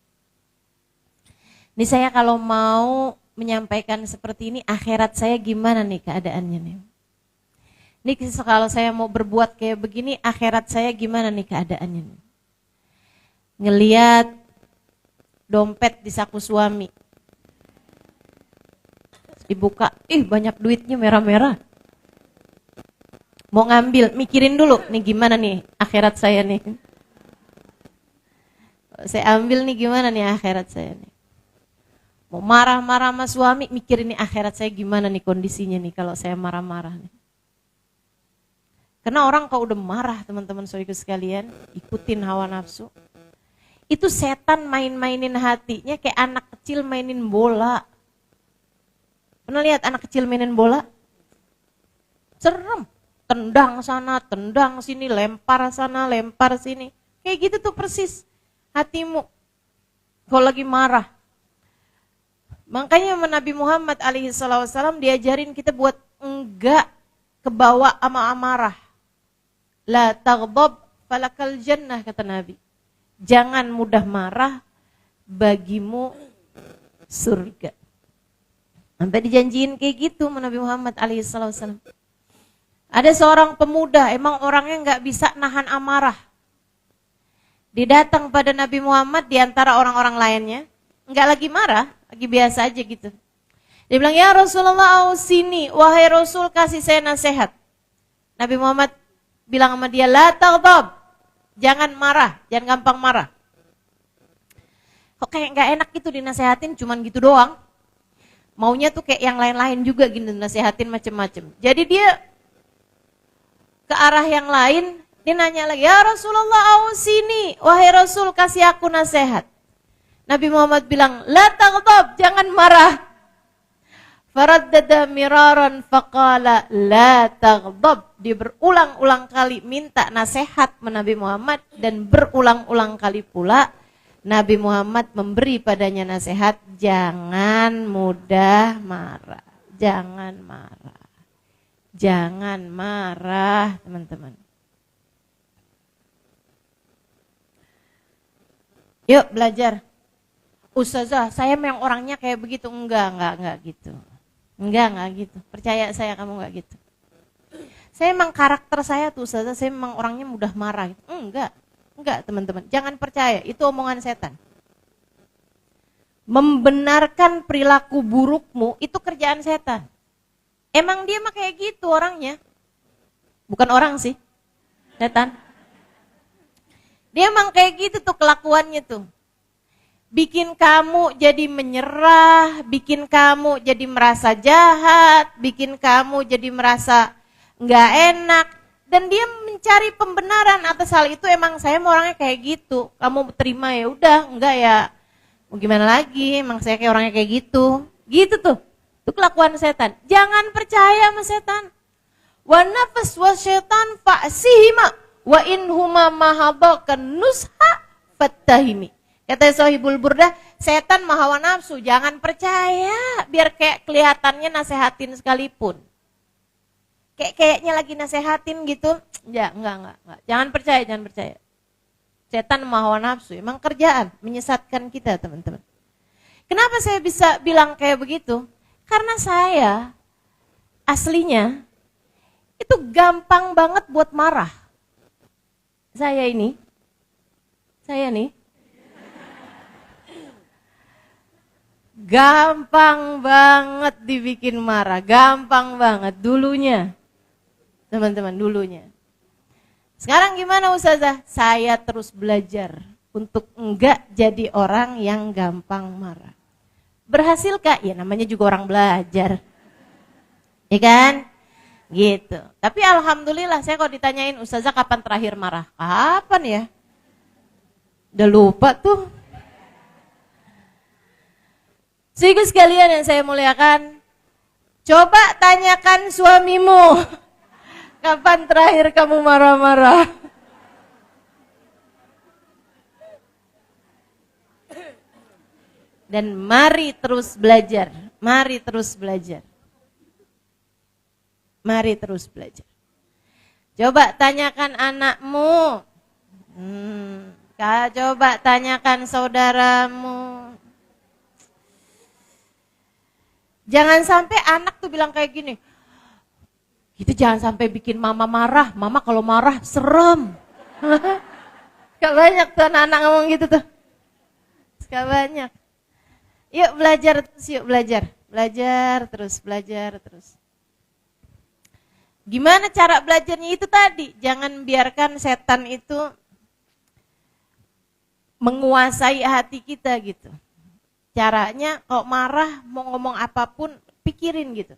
Ini saya kalau mau menyampaikan seperti ini, akhirat saya gimana nih keadaannya nih? Ini kalau saya mau berbuat kayak begini, akhirat saya gimana nih keadaannya nih? Ngeliat dompet di saku suami. Dibuka, banyak duitnya merah-merah. Mau ngambil, mikirin dulu, nih gimana nih akhirat saya nih. Saya ambil nih gimana nih akhirat saya nih. Mau marah-marah sama suami, mikirin nih akhirat saya gimana nih kondisinya nih kalau saya marah-marah nih. Karena orang kalau udah marah teman-teman saudaraku sekalian, ikutin hawa nafsu. Itu setan main-mainin hatinya kayak anak kecil mainin bola. Pernah lihat anak kecil mainin bola? Serem. Tendang sana, tendang sini, lempar sana, lempar sini. Kayak gitu tuh persis hatimu kalau lagi marah. Makanya Nabi Muhammad alaihissalam diajarin kita buat enggak kebawa sama amarah. La taghdab falakal jannah, kata Nabi. Jangan mudah marah, bagimu surga. Sampai dijanjiin kayak gitu Nabi Muhammad alaihissalam. Ada seorang pemuda, emang orangnya enggak bisa nahan amarah. Didatang pada Nabi Muhammad di antara orang-orang lainnya, enggak lagi marah, lagi biasa aja gitu. Dia bilang, ya Rasulullah, sini, wahai Rasul, kasih saya nasihat. Nabi Muhammad bilang sama dia, la taghdab, jangan marah, jangan gampang marah. Kok kayak nggak enak gitu dinasehatin, cuman gitu doang. Maunya tuh kayak yang lain-lain juga gitu, nasehatin macem-macem. Jadi dia ke arah yang lain, dia nanya lagi, ya Rasulullah, sini, wahai Rasul, kasih aku nasihat. Nabi Muhammad bilang, la taghdab, jangan marah. Faraddada miraran faqala la taghdab. Dia berulang-ulang kali minta nasihat Nabi Muhammad, dan berulang-ulang kali pula Nabi Muhammad memberi padanya nasihat, jangan mudah marah. Jangan marah. Jangan marah, teman-teman. Yuk belajar. Ustazah, saya memang orangnya kayak begitu. Enggak gitu. Enggak gitu. Percaya saya, kamu enggak gitu. Saya memang karakter saya tuh Ustazah, saya memang orangnya mudah marah gitu. Enggak teman-teman. Jangan percaya, itu omongan setan. Membenarkan perilaku burukmu itu kerjaan setan. Emang dia mah kayak gitu orangnya. Bukan orang sih, setan. Dia emang kayak gitu tuh kelakuannya tuh. Bikin kamu jadi menyerah, bikin kamu jadi merasa jahat, bikin kamu jadi merasa nggak enak. Dan dia mencari pembenaran atas hal itu, emang saya mau orangnya kayak gitu. Kamu terima ya udah, enggak ya mau gimana lagi, emang saya kayak orangnya kayak gitu. Gitu tuh, itu kelakuan setan. Jangan percaya sama setan. Wa nafas wa syaitan fa'sihima wa inhuma mahabakan nusha fattahimi. Kata Sohibul Burdah, setan mahawa nafsu, jangan percaya, biar kayak kelihatannya nasehatin sekalipun. Kayaknya lagi nasehatin gitu, ya enggak. Jangan percaya. Setan mahawa nafsu, emang kerjaan, menyesatkan kita teman-teman. Kenapa saya bisa bilang kayak begitu? Karena saya, aslinya, itu gampang banget buat marah. Saya nih, gampang banget dibikin marah, gampang banget dulunya. Teman-teman, dulunya. Sekarang gimana Ustazah? Saya terus belajar untuk enggak jadi orang yang gampang marah. Berhasil Kak? Ya namanya juga orang belajar. Ya kan? Gitu. Tapi alhamdulillah saya kalau ditanyain Ustazah kapan terakhir marah? Kapan ya? Udah lupa tuh. Sehingga sekalian yang saya muliakan, coba tanyakan suamimu, kapan terakhir kamu marah-marah? Dan mari terus belajar, mari terus belajar. Mari terus belajar. Coba tanyakan anakmu, coba tanyakan saudaramu. Jangan sampai anak tuh bilang kayak gini, itu jangan sampai bikin mama marah, mama kalau marah serem. Gak banyak tuh anak-anak ngomong gitu tuh. Gak banyak. Yuk belajar terus, yuk belajar. Belajar terus. Gimana cara belajarnya itu tadi? Jangan biarkan setan itu menguasai hati kita gitu. Caranya kalau marah mau ngomong apapun pikirin gitu.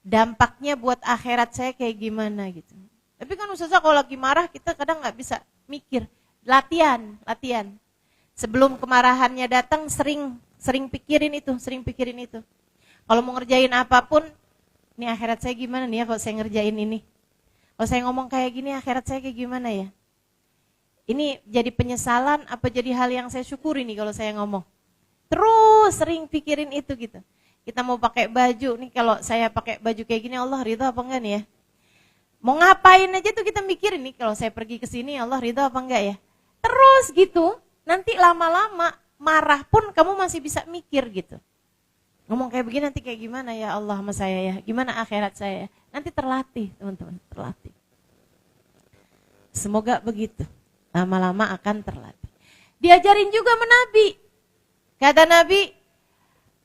Dampaknya buat akhirat saya kayak gimana gitu. Tapi kan Ustazah kalau lagi marah kita kadang nggak bisa mikir. Latihan. Sebelum kemarahannya datang sering pikirin itu. Kalau mau ngerjain apapun, ini akhirat saya gimana nih ya kalau saya ngerjain ini. Kalau saya ngomong kayak gini akhirat saya kayak gimana ya. Ini jadi penyesalan apa jadi hal yang saya syukuri nih kalau saya ngomong. Terus sering pikirin itu gitu. Kita mau pakai baju nih, kalau saya pakai baju kayak gini Allah ridho apa enggak nih ya? Mau ngapain aja tuh kita mikirin nih, kalau saya pergi ke sini Allah ridho apa enggak ya? Terus gitu, nanti lama-lama marah pun kamu masih bisa mikir gitu. Ngomong kayak begini nanti kayak gimana ya Allah sama saya ya? Gimana akhirat saya? Nanti terlatih teman-teman, terlatih. Semoga begitu, lama-lama akan terlatih. Diajarin juga sama Nabi. Kata Nabi,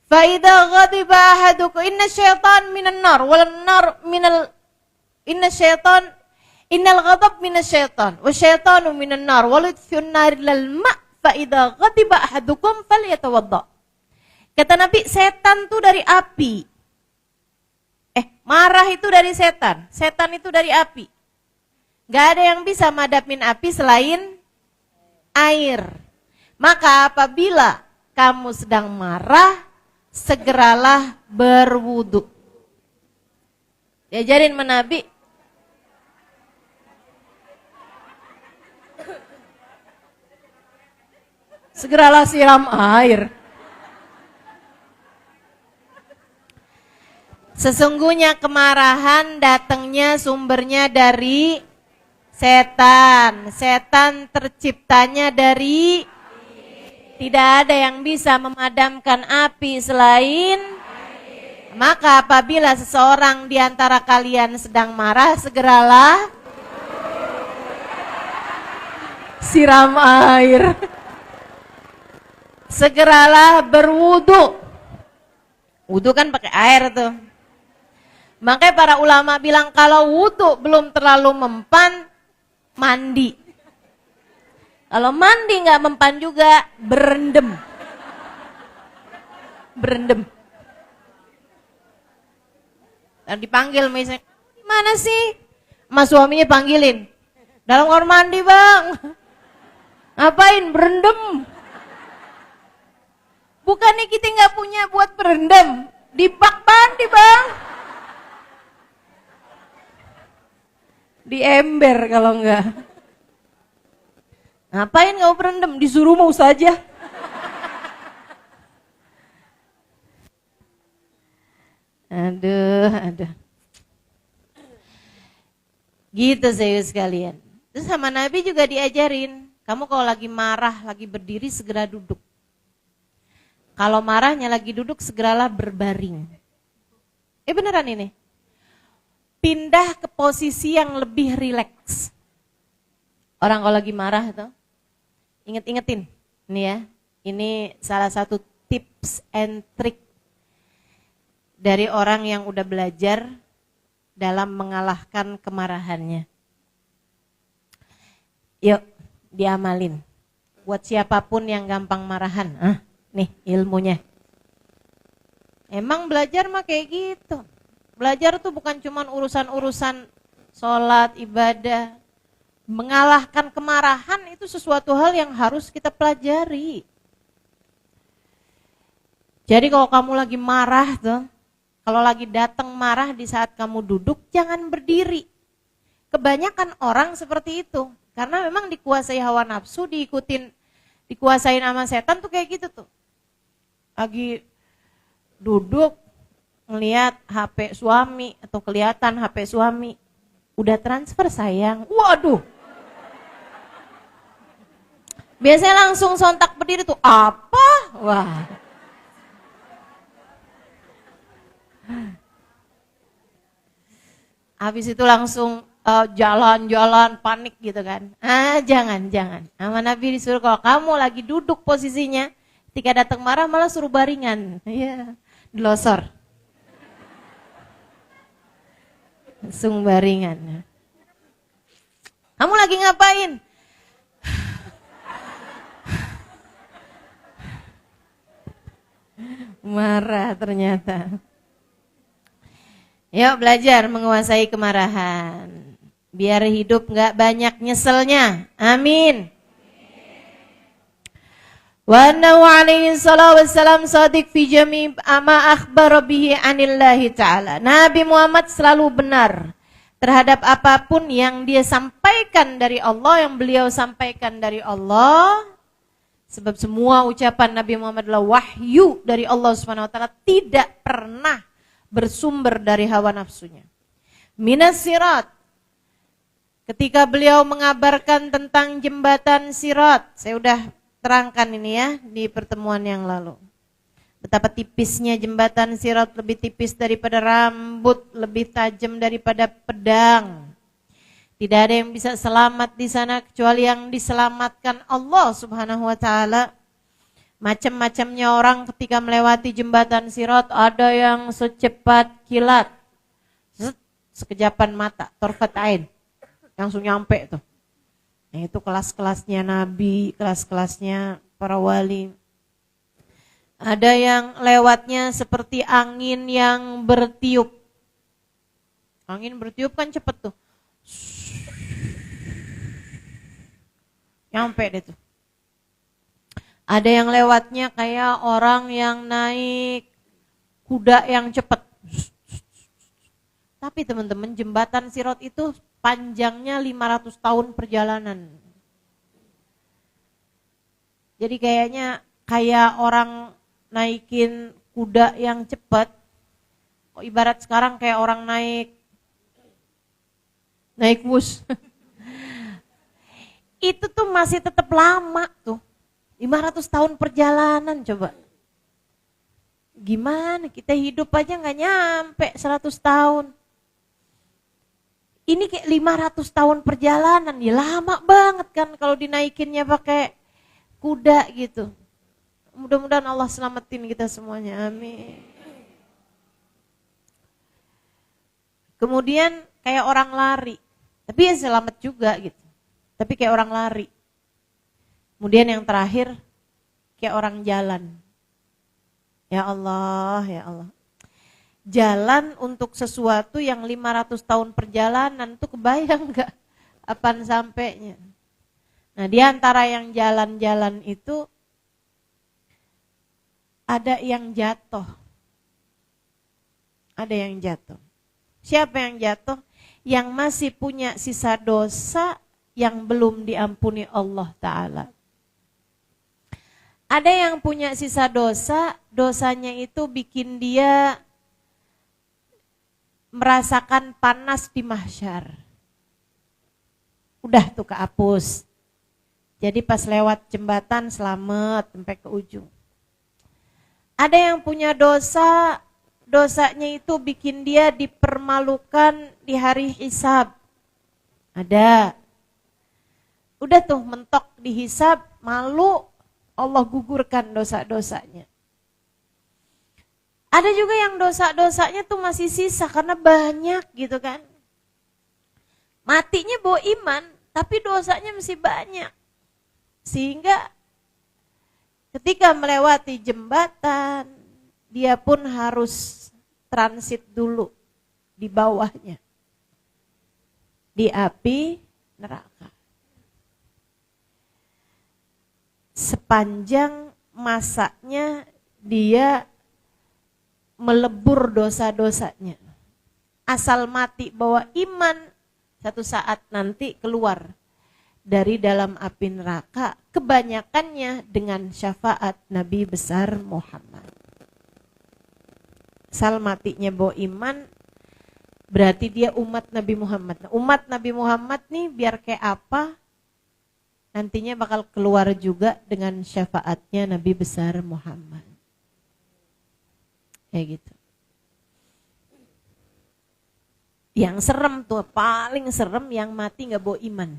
فَإِذَا غَضِبَ أَحَدُكُمْ إِنَّ الشَّيْطَانَ مِنَ النَّارِ وَالنَّارُ مِنَ إِنَّ الْغَضَبَ مِنَ الشَّيْطَانِ وَالشَّيْطَانُ مِنَ النَّارِ وَلُطْفُ النَّارِ لَلْمَاءِ فَإِذَا غَضِبَ أَحَدُكُمْ فَلْيَتَوَضَّأْ. Kata Nabi, setan itu dari api. Marah itu dari setan. Setan itu dari api. Gak ada yang bisa madapin api selain air. Maka apabila kamu sedang marah, segeralah berwudu. Diajarin sama Nabi. Segeralah siram air. Sesungguhnya kemarahan datangnya sumbernya dari setan. Setan terciptanya dari tidak ada yang bisa memadamkan api selain air. Maka apabila seseorang di antara kalian sedang marah, segeralah siram air. Segeralah berwudu. Wudu kan pakai air tuh. Makanya para ulama bilang kalau wudu belum terlalu mempan, mandi. Kalau mandi nggak mempan juga, berendam. Berendam. Dan dipanggil misalnya, mana sih? Mas suaminya panggilin. Dalam kamar mandi bang. Ngapain? Berendam. Bukannya kita nggak punya buat berendam, di bak mandi bang. Di ember kalau enggak. Ngapain kau berendam? Disuruh mau saja. Aduh. Gitu saya sekalian. Terus sama Nabi juga diajarin, kamu kalau lagi marah, lagi berdiri segera duduk. Kalau marahnya lagi duduk segeralah berbaring. Beneran ini. Pindah ke posisi yang lebih rileks. Orang kalau lagi marah tuh, ingetin, nih ya, ini salah satu tips and trick dari orang yang udah belajar dalam mengalahkan kemarahannya. Yuk, diamalin. Buat siapapun yang gampang marahan, nih ilmunya. Emang belajar mah kayak gitu. Belajar tuh bukan cuma urusan-urusan sholat, ibadah. Mengalahkan kemarahan itu sesuatu hal yang harus kita pelajari. Jadi kalau kamu lagi marah tuh, kalau lagi datang marah di saat kamu duduk, jangan berdiri. Kebanyakan orang seperti itu. Karena memang dikuasai hawa nafsu, dikuasain sama setan tuh kayak gitu tuh. Lagi duduk, ngelihat HP suami atau kelihatan HP suami, udah transfer sayang, waduh. Biasanya langsung sontak berdiri tuh, apa? Wah. Habis itu langsung jalan-jalan panik gitu kan. Jangan. Sama Nabi disuruh kalau kamu lagi duduk posisinya, ketika datang marah malah suruh baringan. Iya, dilosor. Langsung baringan. Kamu lagi ngapain? Marah ternyata. Yuk belajar menguasai kemarahan. Biar hidup gak banyak nyeselnya. Amin. Wa annahu alaihi salatu wassalam sadiq fi jami' ma akhbara bihi anillahi ta'ala. Nabi Muhammad selalu benar terhadap apapun yang dia sampaikan dari Allah, yang beliau sampaikan dari Allah. Sebab semua ucapan Nabi Muhammad adalah wahyu dari Allah Subhanahu wa taala, tidak pernah bersumber dari hawa nafsunya. Minas sirat. Ketika beliau mengabarkan tentang jembatan sirat, saya udah terangkan ini ya di pertemuan yang lalu. Betapa tipisnya jembatan sirat, lebih tipis daripada rambut, lebih tajam daripada pedang. Tidak ada yang bisa selamat di sana kecuali yang diselamatkan Allah Subhanahu wa taala. Macam-macamnya orang ketika melewati jembatan sirat, ada yang secepat kilat. Sekejapan mata, torfat ain. Langsung nyampe tuh. Nah, itu kelas-kelasnya Nabi, kelas-kelasnya para wali. Ada yang lewatnya seperti angin yang bertiup. Angin bertiup kan cepet tuh. Nyampe deh tuh. Ada yang lewatnya kayak orang yang naik kuda yang cepet. Tapi teman-teman, jembatan sirat itu panjangnya 500 tahun perjalanan. Jadi kayaknya kayak orang naikin kuda yang cepat. Ibarat sekarang kayak orang naik bus. Itu tuh masih tetap lama tuh. 500 tahun perjalanan coba. Gimana kita hidup aja gak nyampe 100 tahun. Ini kayak 500 tahun perjalanan, ya lama banget kan kalau dinaikinnya pakai kuda gitu. Mudah-mudahan Allah selamatin kita semuanya, amin. Kemudian kayak orang lari, tapi ya selamat juga gitu. Tapi kayak orang lari. Kemudian yang terakhir kayak orang jalan. Ya Allah, ya Allah. Jalan untuk sesuatu yang 500 tahun perjalanan tuh kebayang gak apaan sampainya. Nah, di antara yang jalan-jalan itu ada yang jatuh. Ada yang jatuh. Siapa yang jatuh? Yang masih punya sisa dosa yang belum diampuni Allah Ta'ala. Ada yang punya sisa dosa, dosanya itu bikin dia merasakan panas di mahsyar. Udah tuh kehapus. Jadi pas lewat jembatan selamat sampai ke ujung. Ada yang punya dosa, dosanya itu bikin dia dipermalukan di hari hisab. Ada. Udah tuh mentok dihisab, malu, Allah gugurkan dosa-dosanya. Ada juga yang dosa-dosanya tuh masih sisa karena banyak gitu kan. Matinya bawa iman, tapi dosanya masih banyak. Sehingga ketika melewati jembatan, dia pun harus transit dulu di bawahnya. Di api neraka. Sepanjang masanya dia melebur dosa-dosanya. Asal mati bawa iman, satu saat nanti keluar dari dalam api neraka, kebanyakannya dengan syafaat Nabi besar Muhammad. Asal matinya bawa iman, berarti dia umat Nabi Muhammad. Nah, umat Nabi Muhammad nih biar kayak apa, nantinya bakal keluar juga dengan syafaatnya Nabi besar Muhammad. Kayak gitu. Yang serem tuh, paling serem yang mati gak bawa iman.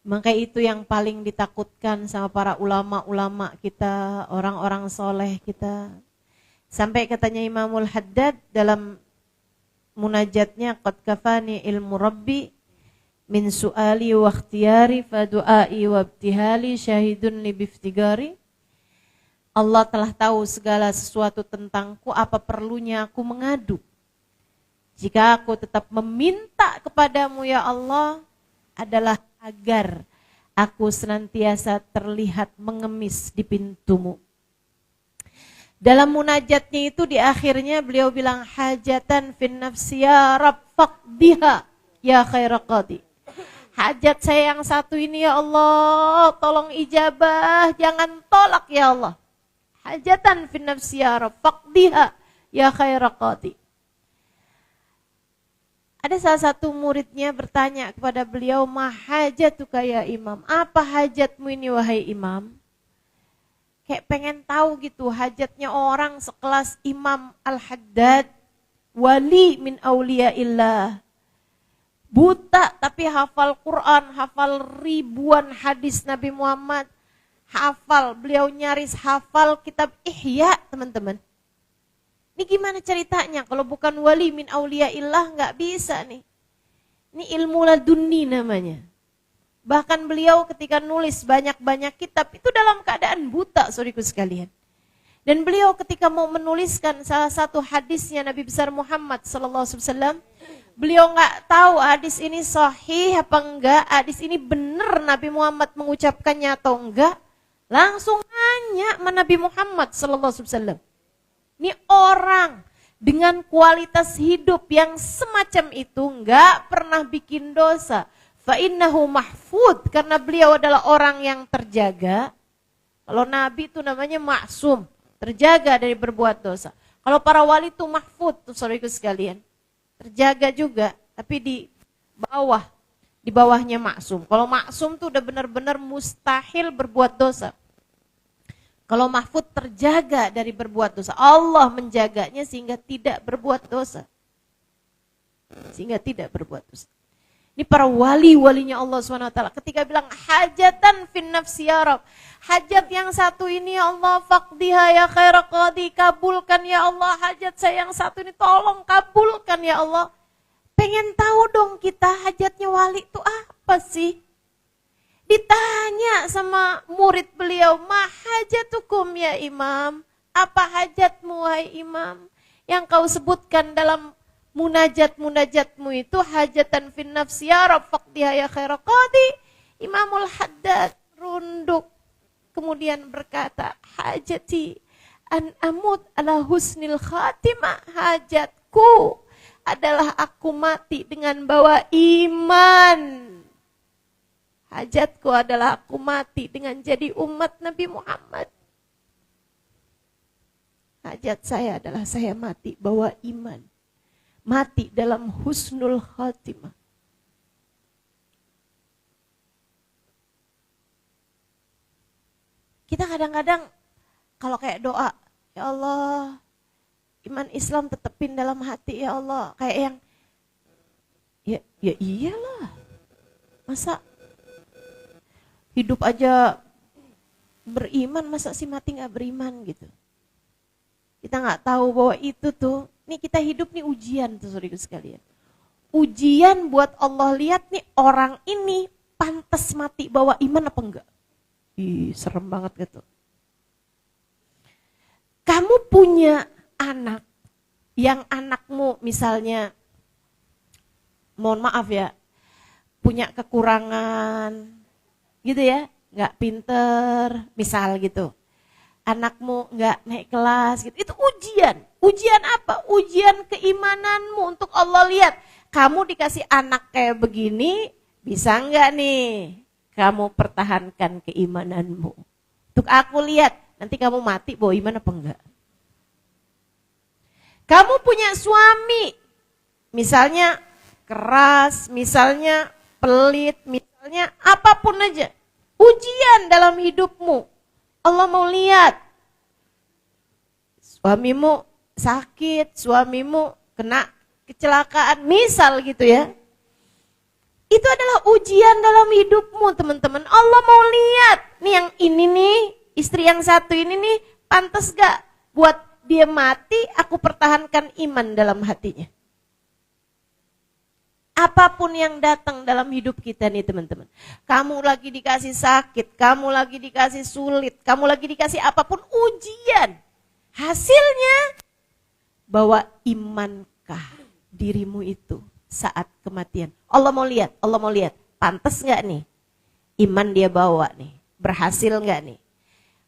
Maka itu yang paling ditakutkan sama para ulama-ulama kita, orang-orang soleh kita. Sampai katanya Imamul Haddad dalam munajatnya, qad kafani ilmu rabbi min su'ali wa ikhtiyari fa du'ai wa ibtihali syahidun li biftigari. Allah telah tahu segala sesuatu tentangku, apa perlunya aku mengadu? Jika aku tetap meminta kepadamu ya Allah, adalah agar aku senantiasa terlihat mengemis di pintumu. Dalam munajatnya itu di akhirnya beliau bilang hajatan fin nafsi ya Rabb faqdiha ya khaira qadi. Hajat saya yang satu ini ya Allah, tolong ijabah, jangan tolak ya Allah. Hajatan fin nafsi ya Rabb faqdiha ya khaira qadi. Ada salah satu muridnya bertanya kepada beliau, "Ma hajatuka ya Imam?" Apa hajatmu ini wahai Imam? Kayak pengen tahu gitu hajatnya orang sekelas Imam Al-Haddad, wali min auliyaillah. Buta tapi hafal Quran, hafal ribuan hadis Nabi Muhammad, hafal, beliau nyaris hafal kitab Ihya, teman-teman. Ini gimana ceritanya? Kalau bukan wali min auliyaillah nggak bisa nih. Ini ilmu laduni namanya. Bahkan beliau ketika nulis banyak-banyak kitab itu dalam keadaan buta, saudaraku sekalian. Dan beliau ketika mau menuliskan salah satu hadisnya Nabi besar Muhammad SAW, beliau nggak tahu hadis ini sahih apa enggak, hadis ini benar Nabi Muhammad mengucapkannya atau enggak. Langsung nanya sama Nabi Muhammad SAW. Ini orang dengan kualitas hidup yang semacam itu nggak pernah bikin dosa. Fa innahu mahfud, karena beliau adalah orang yang terjaga. Kalau Nabi itu namanya maksum, terjaga dari berbuat dosa. Kalau para wali itu mahfud, tuh saudaraku sekalian, terjaga juga, tapi di bawahnya maksum. Kalau maksum tuh udah benar-benar mustahil berbuat dosa. Kalau mahfud terjaga dari berbuat dosa, Allah menjaganya sehingga tidak berbuat dosa. Sehingga tidak berbuat dosa. Ini para wali-walinya Allah SWT. Ketika bilang hajatan fin nafsi ya Rabb. Hajat yang satu ini ya Allah, faqdiha ya khaira qadi. Kabulkan ya Allah hajat saya yang satu ini, tolong kabulkan ya Allah. Pengen tahu dong kita hajatnya wali itu apa sih? Ditanya sama murid beliau, "Ma hajatukum ya Imam?" Apa hajatmu wahai Imam? Yang kau sebutkan dalam munajat-munajatmu itu hajatan fin nafsi ya Rabb faqdiha ya khaira qadi. Imamul Haddad runduk kemudian berkata, "Hajati an amut ala husnil khatimah." Hajatku adalah aku mati dengan bawa iman. Hajatku adalah aku mati dengan jadi umat Nabi Muhammad. Hajat saya adalah saya mati bawa iman. Mati dalam husnul khatimah. Kita kadang-kadang kalau kayak doa, ya Allah, iman Islam tetepin dalam hati ya Allah. Kayak yang, ya iyalah. Masa hidup aja beriman, masa sih mati gak beriman gitu. Kita gak tahu bahwa itu tuh, nih kita hidup nih ujian tuh saudaraku sekalian. Ujian buat Allah lihat nih orang ini pantas mati bawa iman apa enggak. Ih, serem banget gitu. Kamu punya anak, yang anakmu misalnya, mohon maaf ya, punya kekurangan, gitu ya, nggak pinter, misal gitu. Anakmu nggak naik kelas, gitu. Itu ujian. Ujian apa? Ujian keimananmu untuk Allah lihat. Kamu dikasih anak kayak begini, bisa nggak nih kamu pertahankan keimananmu? Untuk aku lihat, nanti kamu mati bawa iman apa enggak? Kamu punya suami, misalnya keras, misalnya pelit, misalnya apapun aja. Ujian dalam hidupmu. Allah mau lihat. Suamimu sakit, suamimu kena kecelakaan, misal gitu ya. Itu adalah ujian dalam hidupmu, teman-teman. Allah mau lihat. Nih yang ini nih, istri yang satu ini nih, pantas gak buat dia mati, aku pertahankan iman dalam hatinya. Apapun yang datang dalam hidup kita nih teman-teman. Kamu lagi dikasih sakit, kamu lagi dikasih sulit, kamu lagi dikasih apapun ujian. Hasilnya, bahwa imankah dirimu itu saat kematian. Allah mau lihat, pantas gak nih iman dia bawa nih, berhasil gak nih.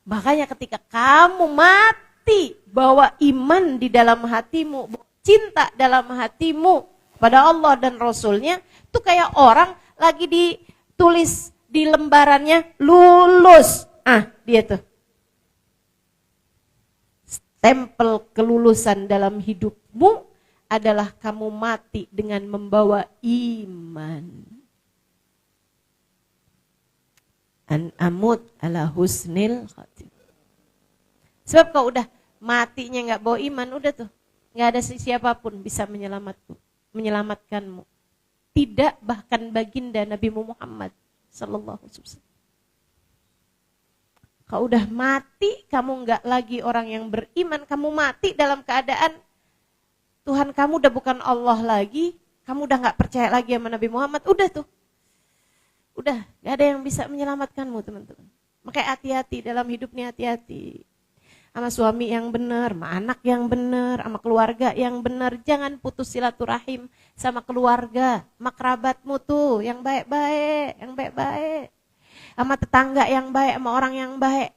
Makanya ketika kamu mati mati bawa iman di dalam hatimu, cinta dalam hatimu pada Allah dan Rasulnya, itu kayak orang lagi ditulis di lembarannya lulus. Dia tuh. Stempel kelulusan dalam hidupmu adalah kamu mati dengan membawa iman. An amut ala husnil khatim. Sebab kau udah matinya nggak bawa iman, udah tuh nggak ada siapapun bisa menyelamatkanmu. Tidak bahkan baginda Nabi Muhammad sallallahu alaihi wasallam. Kau udah mati, kamu nggak lagi orang yang beriman, kamu mati dalam keadaan Tuhan kamu udah bukan Allah lagi, kamu udah nggak percaya lagi sama Nabi Muhammad, udah tuh. Udah, gak ada yang bisa menyelamatkanmu teman-teman. Makanya hati-hati dalam hidup nih, hati-hati. Sama suami yang benar, sama anak yang benar, sama keluarga yang benar. Jangan putus silaturahim sama keluarga, sama kerabatmu tuh yang baik-baik, sama tetangga yang baik, sama orang yang baik.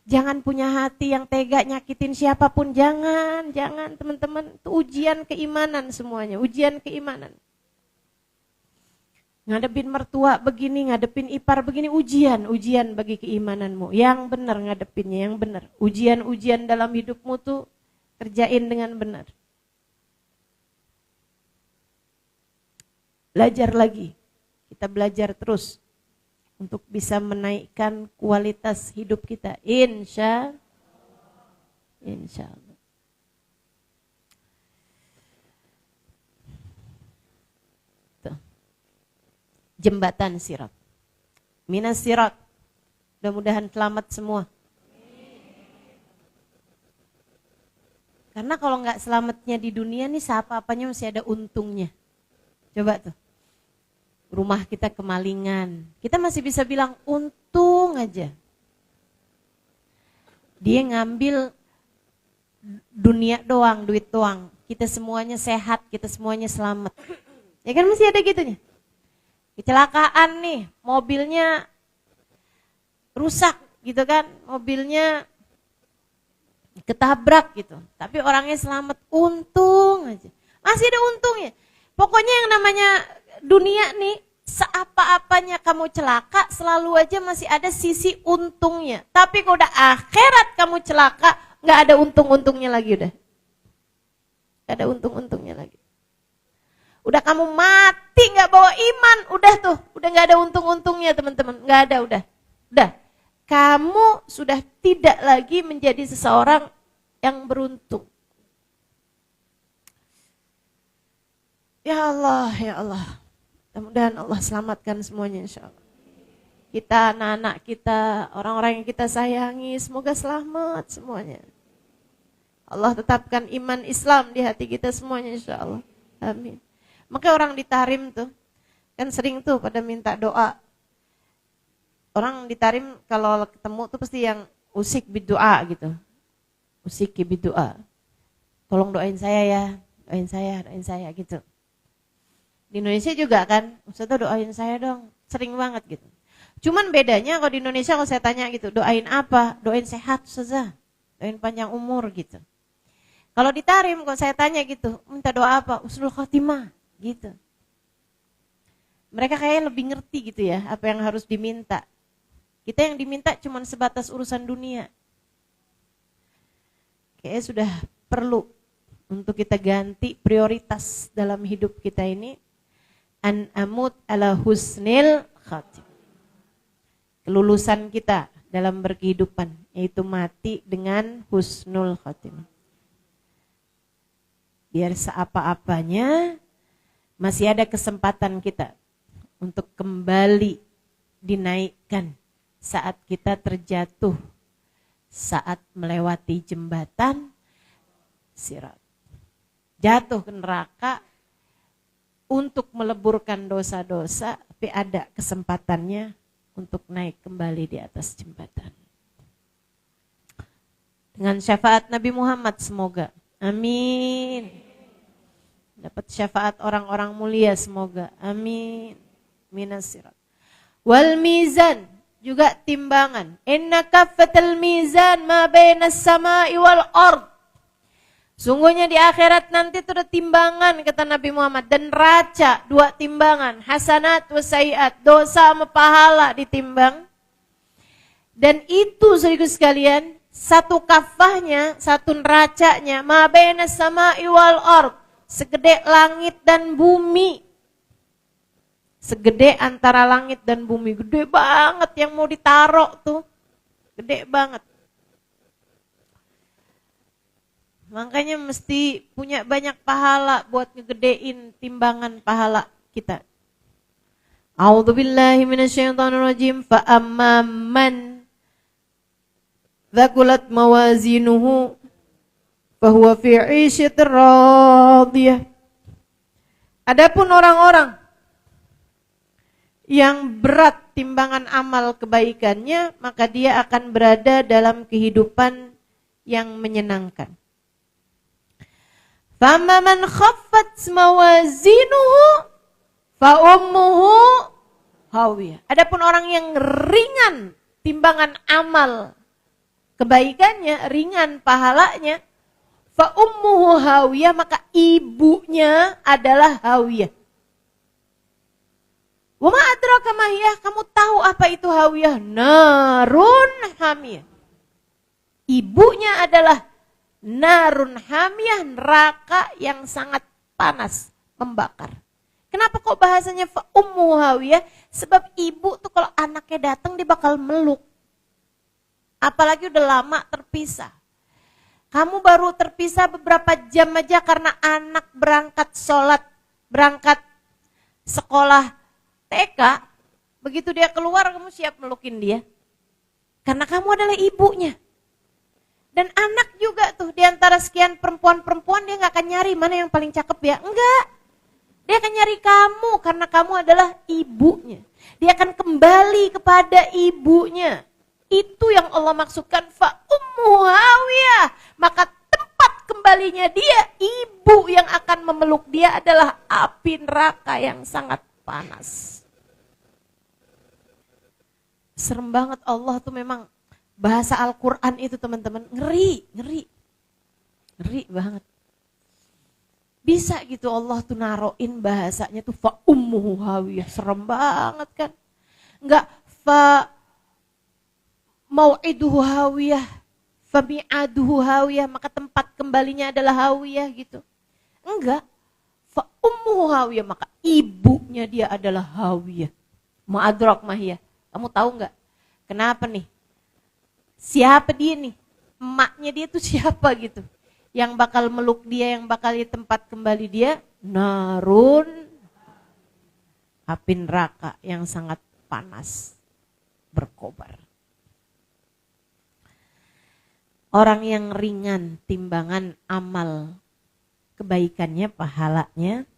Jangan punya hati yang tega nyakitin siapapun, jangan teman-teman. Itu ujian keimanan semuanya, ujian keimanan. Ngadepin mertua begini, ngadepin ipar begini, ujian bagi keimananmu. Yang benar ngadepinnya, yang benar. Ujian dalam hidupmu tuh kerjain dengan benar. Belajar lagi, kita belajar terus untuk bisa menaikkan kualitas hidup kita. Insya Allah. Jembatan sirat. Minas sirat. Mudah-mudahan selamat semua. Karena kalau nggak selamatnya di dunia nih, apa-apanya masih ada untungnya. Coba tuh. Rumah kita kemalingan. Kita masih bisa bilang untung aja. Dia ngambil dunia doang, duit doang. Kita semuanya sehat, kita semuanya selamat. Ya kan masih ada gitunya. Kecelakaan nih, mobilnya rusak gitu kan, mobilnya ketabrak gitu. Tapi orangnya selamat, untung aja. Masih ada untungnya. Pokoknya yang namanya dunia nih, seapa-apanya kamu celaka, selalu aja masih ada sisi untungnya. Tapi kalau udah akhirat kamu celaka, nggak ada untung-untungnya lagi udah. Nggak ada untung-untungnya lagi. Udah kamu mati nggak bawa iman, udah tuh, udah nggak ada untung-untungnya teman-teman, nggak ada udah. Kamu sudah tidak lagi menjadi seseorang yang beruntung. Ya Allah, mudah-mudahan Allah selamatkan semuanya insya Allah. Kita, anak-anak kita, orang-orang yang kita sayangi, semoga selamat semuanya. Allah tetapkan iman Islam di hati kita semuanya insya Allah. Amin. Makanya orang di Tahrim tuh, kan sering tuh pada minta doa. Orang di Tahrim kalau ketemu tuh pasti yang usik bidoa gitu. Usik bidoa. Tolong doain saya ya, doain saya gitu. Di Indonesia juga kan, Ustaz doain saya dong, sering banget gitu. Cuman bedanya kalau di Indonesia kalau saya tanya gitu, doain apa? Doain sehat Ustazah, doain panjang umur gitu. Kalau di Tahrim kalau saya tanya gitu, minta doa apa? Husnul khotimah gitu. Mereka kayaknya lebih ngerti gitu ya, apa yang harus diminta. Kita yang diminta cuma sebatas urusan dunia. Kayaknya sudah perlu untuk kita ganti prioritas dalam hidup kita ini. An amut ala husnil khatim. Kelulusan kita dalam berkehidupan, yaitu mati dengan husnul khatimah. Biar seapa-apanya masih ada kesempatan kita untuk kembali dinaikkan saat kita terjatuh, saat melewati jembatan sirat. Jatuh ke neraka untuk meleburkan dosa-dosa, tapi ada kesempatannya untuk naik kembali di atas jembatan. Dengan syafaat Nabi Muhammad semoga. Amin. Dapat syafaat orang-orang mulia semoga. Amin. Minas sirat. Wal mizan. juga timbangan. Inna kaffatal mizan ma bainas sama'i wal ard. Sungguhnya di akhirat nanti itu ada timbangan, kata Nabi Muhammad. Dan raca, 2 timbangan. Hasanat wa sayiat, dosa sama pahala ditimbang. Dan itu serius sekalian, satu kafahnya, satu neracanya, ma bainas sama'i wal ard, segede langit dan bumi. Segede antara langit dan bumi, gede banget yang mau ditaruh tuh. Gede banget. Makanya mesti punya banyak pahala buat ngegedein timbangan pahala kita. A'udzubillahi minasyaitonirrajim. Fa amman thaqulat mawazinuhu fahuwa fi 'ishatir radiyah. Adapun orang-orang yang berat timbangan amal kebaikannya, maka dia akan berada dalam kehidupan yang menyenangkan. Fama man khaffat mawazinuhu fa ummuhu hawiyah. Adapun orang yang ringan timbangan amal kebaikannya, ringan pahalanya, fa ummuhu hawiyah, maka ibunya adalah hawiyah. Wa ma adraka ma hiya, kamu tahu apa itu hawiyah? Narun hamiyah. Ibunya adalah narun hamiyah, neraka yang sangat panas, membakar. Kenapa kok bahasanya fa ummu hawiyah? Sebab ibu tuh kalau anaknya datang dia bakal meluk. Apalagi udah lama terpisah. Kamu baru terpisah beberapa jam aja karena anak berangkat sholat, berangkat sekolah TK. Begitu dia keluar kamu siap melukin dia. Karena kamu adalah ibunya. Dan anak juga tuh, diantara sekian perempuan-perempuan dia gak akan nyari mana yang paling cakep ya. Enggak. Dia akan nyari kamu karena kamu adalah ibunya. Dia akan kembali kepada ibunya. Itu yang Allah maksudkan fa ummu hawiyah. Maka tempat kembalinya dia, ibu yang akan memeluk dia adalah api neraka yang sangat panas. Serem banget, Allah tuh memang bahasa Al-Quran itu teman-teman, ngeri banget. Bisa gitu Allah tuh naroin bahasanya tuh fa ummuhu hawiyah, serem banget kan. Enggak fa mau'iduhu hawiyah, fa mi'aduhu hawiyah, maka tempat kembalinya adalah hawiyah gitu. Enggak, fa ummuhu hawiyah, maka ibunya dia adalah hawiyah. Ma'adrak mahiyah, kamu tahu enggak kenapa nih? Siapa dia nih? Emaknya dia tuh siapa gitu? Yang bakal meluk dia, yang bakal di tempat kembali dia, narun, api neraka yang sangat panas, berkobar. Orang yang ringan timbangan amal kebaikannya, pahalanya,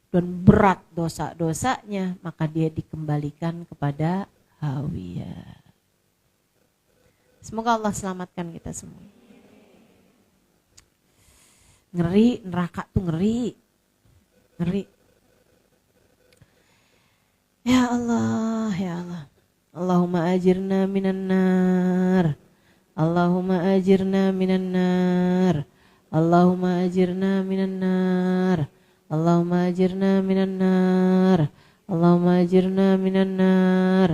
dan berat dosa-dosanya, maka dia dikembalikan kepada hawiyah. Semoga Allah selamatkan kita semua. Ngeri, neraka tuh ngeri. Ya Allah, ya Allah. Allahumma ajirna minan nar. Allahumma ajirna minan nar. Allahumma ajirna minan nar. Allahumma ajirna minan nar. Allahumma ajirna minan nar.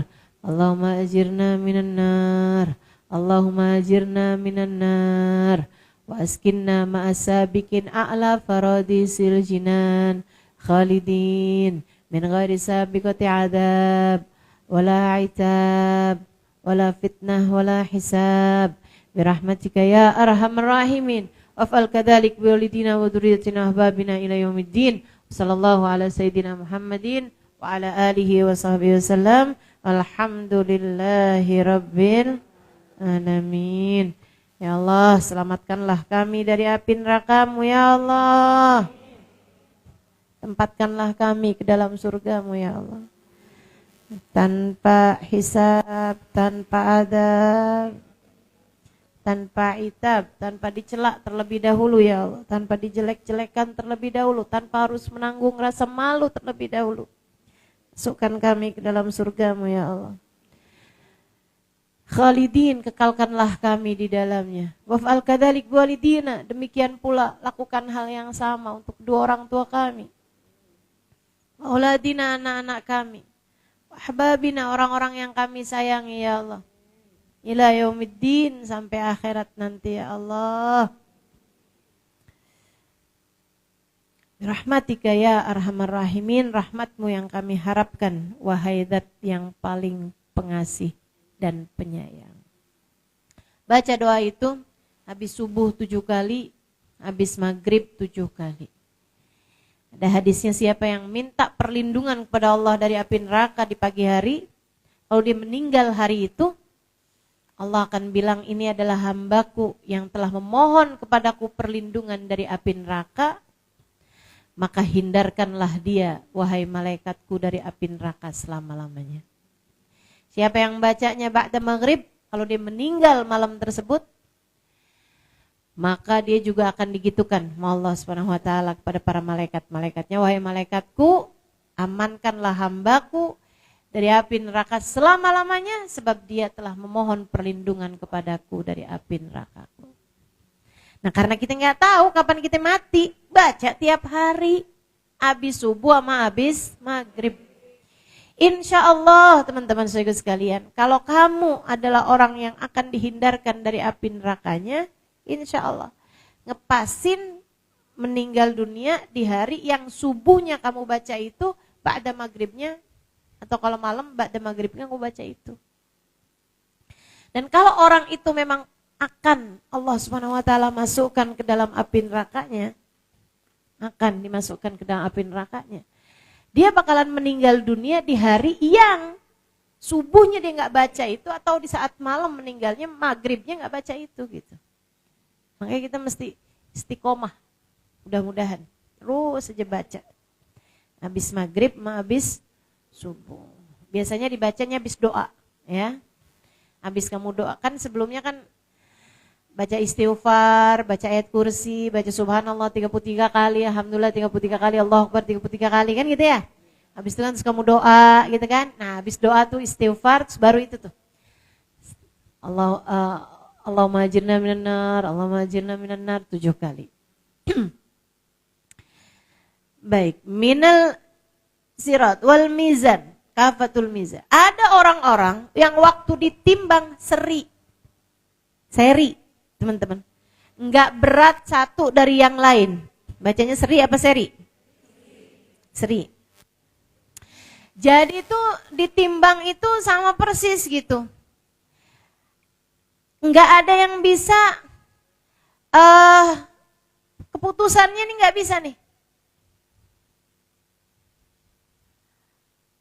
Allahumma ajirna minan nar. Allahumma ajirna minan nar. Wa askinna ma'asabikin a'la faradisil jinan khalidin min ghairi sabiqati adab wala itab wala fitnah wala hisab birahmatika ya arhamar rahimin waf'al kadhalik biwalidina wa dhurriyyatina ahbabina ila yaumiddin. Sallallahu ala sayyidina Muhammadin wa ala alihi wa sahbihi wasallam. Alhamdulillahi rabbil alamin. Ya Allah, selamatkanlah kami dari api neraka-Mu ya Allah. Tempatkanlah kami ke dalam surga-Mu ya Allah. Tanpa hisab, tanpa adab, tanpa itab, tanpa dicela terlebih dahulu ya Allah. Tanpa dijelek-jelekan terlebih dahulu, tanpa harus menanggung rasa malu terlebih dahulu. Masukkan kami ke dalam surga-Mu ya Allah. khalidin, kekalkanlah kami di dalamnya. Waf'al kadzalik walidina, demikian pula lakukan hal yang sama untuk kedua orang tua kami. Auladina, anak-anak kami. Ahbabina, orang-orang yang kami sayangi ya Allah. Ila yaumiddin, sampai akhirat nanti ya Allah. Rahmatika ya arhamar rahimin, rahmatmu yang kami harapkan, wahai zat yang paling pengasih dan penyayang. Baca doa itu habis subuh 7 kali, habis maghrib 7 kali. Ada hadisnya, siapa yang minta perlindungan kepada Allah dari api neraka di pagi hari, kalau dia meninggal hari itu, Allah akan bilang, ini adalah hambaku yang telah memohon kepadaku perlindungan dari api neraka, maka hindarkanlah dia, wahai malaikatku, dari api neraka selama-lamanya. Siapa yang bacanya ba'da maghrib, kalau dia meninggal malam tersebut, maka dia juga akan digitukan Allah Subhanahu wa taala kepada para malaikat-malaikatnya, wahai malaikatku, amankanlah hambaku dari api neraka selama-lamanya, sebab dia telah memohon perlindungan kepadaku dari api nerakaku. Nah, karena kita nggak tahu kapan kita mati, baca tiap hari, habis subuh sama habis maghrib. Insya Allah teman-teman saudara sekalian, kalau kamu adalah orang yang akan dihindarkan dari api nerakanya, insya Allah ngepasin meninggal dunia di hari yang subuhnya kamu baca itu, ba'da maghribnya, atau kalau malam ba'da maghribnya kamu baca itu. Dan kalau orang itu memang akan Allah Subhanahu wa taala masukkan ke dalam api nerakanya, akan dimasukkan ke dalam api nerakanya, dia bakalan meninggal dunia di hari yang subuhnya dia nggak baca itu, atau di saat malam meninggalnya, maghribnya nggak baca itu gitu. Makanya kita mesti istiqomah, mudah-mudahan terus saja baca habis maghrib sama habis subuh. Biasanya dibacanya habis doa ya. Habis kamu doa, kan sebelumnya kan baca istighfar, baca ayat kursi, baca subhanallah 33 kali, alhamdulillah 33 kali, Allahu akbar 33 kali kan gitu ya. Habis itu kan terus kamu doa gitu kan. Nah, habis doa tuh istighfar, terus baru itu tuh. Allahumma ajirna minan nar, Allahumma ajirna minan nar 7 kali. Baik, minal sirat wal mizan, kafatul mizan. Ada orang-orang yang waktu ditimbang seri, teman-teman, enggak berat satu dari yang lain. Bacanya seri apa seri? Seri. Jadi itu ditimbang itu sama persis gitu. Enggak ada yang bisa, keputusannya nih enggak bisa nih.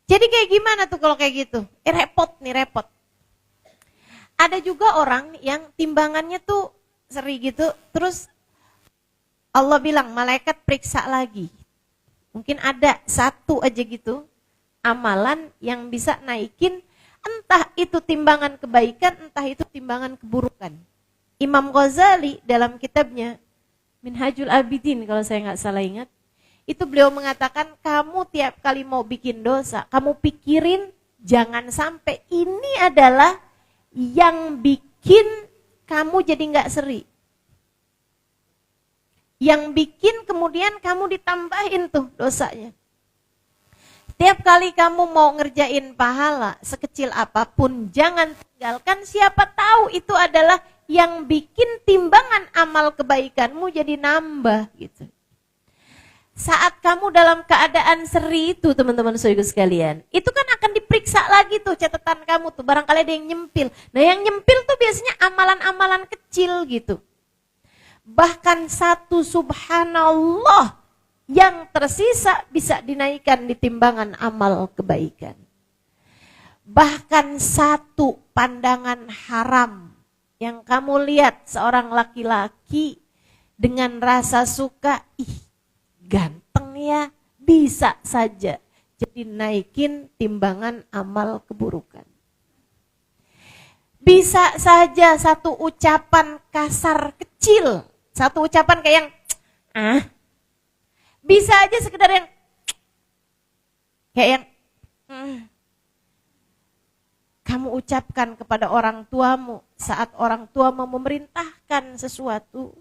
Jadi kayak gimana tuh kalau kayak gitu? Repot. Ada juga orang yang timbangannya tuh seri gitu, terus Allah bilang malaikat periksa lagi. Mungkin ada satu aja gitu amalan yang bisa naikin, entah itu timbangan kebaikan, entah itu timbangan keburukan. Imam Ghazali dalam kitabnya Minhajul Abidin, kalau saya nggak salah ingat, itu beliau mengatakan, kamu tiap kali mau bikin dosa, kamu pikirin jangan sampai ini adalah yang bikin kamu jadi nggak seri. Yang bikin kemudian kamu ditambahin tuh dosanya. Tiap kali kamu mau ngerjain pahala sekecil apapun, jangan tinggalkan, siapa tahu itu adalah yang bikin timbangan amal kebaikanmu jadi nambah gitu. Saat kamu dalam keadaan seri itu teman-teman saudara sekalian, itu kan akan diperiksa lagi tuh catatan kamu tuh, barangkali ada yang nyempil. Nah yang nyempil tuh biasanya amalan-amalan kecil gitu. Bahkan satu subhanallah yang tersisa bisa dinaikkan di timbangan amal kebaikan. Bahkan satu pandangan haram yang kamu lihat seorang laki-laki dengan rasa suka, ganteng ya, bisa saja jadi naikin timbangan amal keburukan. Bisa saja satu ucapan kasar kecil, satu ucapan kayak yang bisa aja sekedar yang kamu ucapkan kepada orang tuamu saat orang tuamu memerintahkan sesuatu.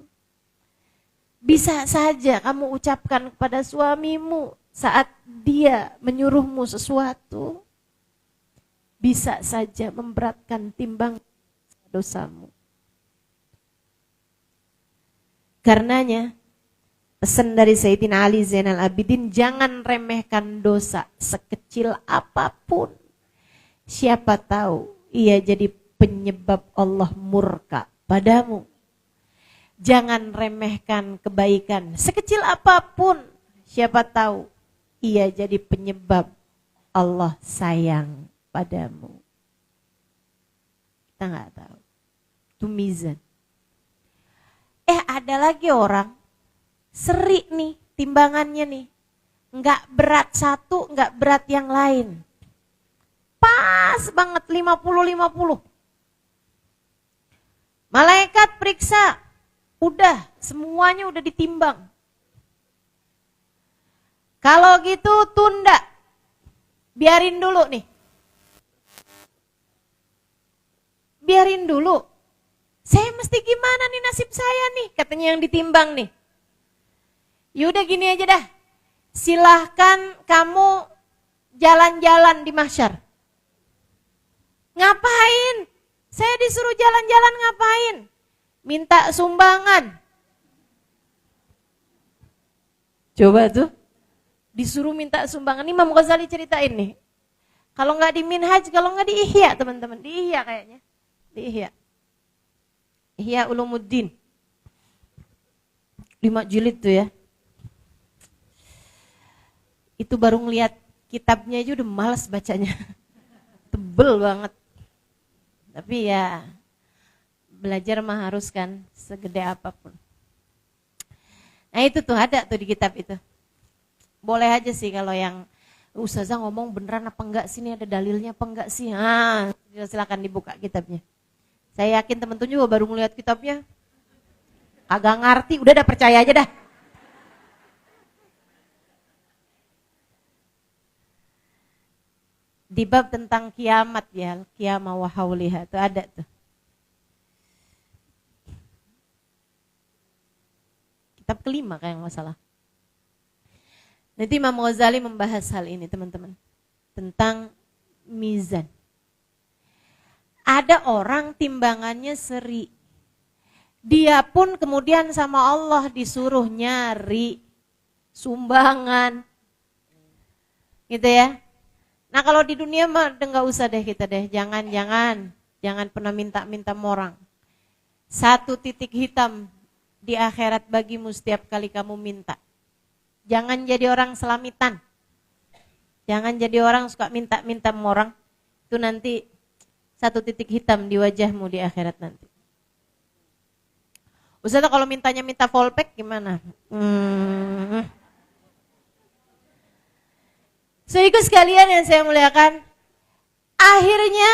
Bisa saja kamu ucapkan kepada suamimu saat dia menyuruhmu sesuatu. Bisa saja memberatkan timbang dosamu. Karenanya, pesan dari Sayyidina Ali Zainal Abidin, jangan remehkan dosa sekecil apapun. Siapa tahu ia jadi penyebab Allah murka padamu. Jangan remehkan kebaikan sekecil apapun. Siapa tahu ia jadi penyebab Allah sayang padamu. Kita nggak tahu. Itu mizan. Ada lagi orang seri nih timbangannya nih. Nggak berat satu, nggak berat yang lain. Pas banget 50-50. Malaikat periksa. Udah, semuanya udah ditimbang. Kalau gitu tunda. Biarin dulu nih. Biarin dulu. Saya mesti gimana nih nasib saya nih? Katanya yang ditimbang nih. Yaudah gini aja dah. Silahkan kamu jalan-jalan di mahsyar. Ngapain? Saya disuruh jalan-jalan ngapain? Minta sumbangan. Coba tuh. Disuruh minta sumbangan. Imam Ghazali ceritain nih. Kalau nggak di Minhaj, kalau nggak di Ihya teman-teman. Di Ihya kayaknya. Di Ihya. Ihya Ulumuddin. 5 jilid tuh ya. Itu baru ngeliat kitabnya aja udah malas bacanya. Tebel banget. Tapi ya belajar mah harus kan segede apapun. Nah itu tuh ada tuh di kitab itu. Boleh aja sih kalau yang Ustazah ngomong beneran apa enggak sih, ini ada dalilnya apa enggak sih. Silakan dibuka kitabnya. Saya yakin teman-teman juga baru ngeliat kitabnya. Agak ngerti, udah dah percaya aja dah. Di bab tentang kiamat ya, kiamah wa hauliha itu ada tuh. Kitab kelima kayak nggak salah. Nanti Imam Ghazali membahas hal ini teman-teman. Tentang mizan. Ada orang timbangannya seri. Dia pun kemudian sama Allah disuruh nyari sumbangan. Gitu ya. Nah kalau di dunia mah enggak usah deh kita deh. Jangan pernah minta-minta orang. 1 titik hitam di akhirat bagimu setiap kali kamu minta. Jangan jadi orang selamitan. Jangan jadi orang suka minta-minta orang. Itu nanti 1 titik hitam di wajahmu di akhirat nanti. Ustaz kalau mintanya minta fallback gimana? Saudaraku sekalian yang saya muliakan, akhirnya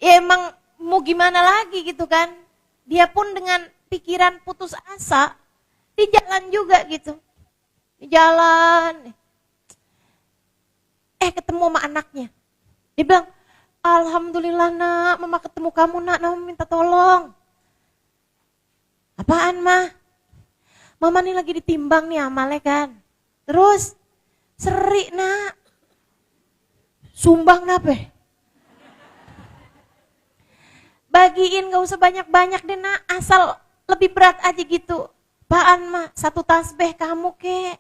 ya emang mau gimana lagi gitu kan. Dia pun dengan pikiran putus asa, di jalan juga gitu. Di jalan. Ketemu sama anaknya. Dia bilang, alhamdulillah nak, mama ketemu kamu nak, mama minta tolong. Apaan mah? Mama nih lagi ditimbang nih amalnya kan. Terus, seri nak. Sumbang nape? Bagiin gak usah banyak-banyak deh nak, asal lebih berat aja gitu. Apaan mah? 1 tasbih kamu kek.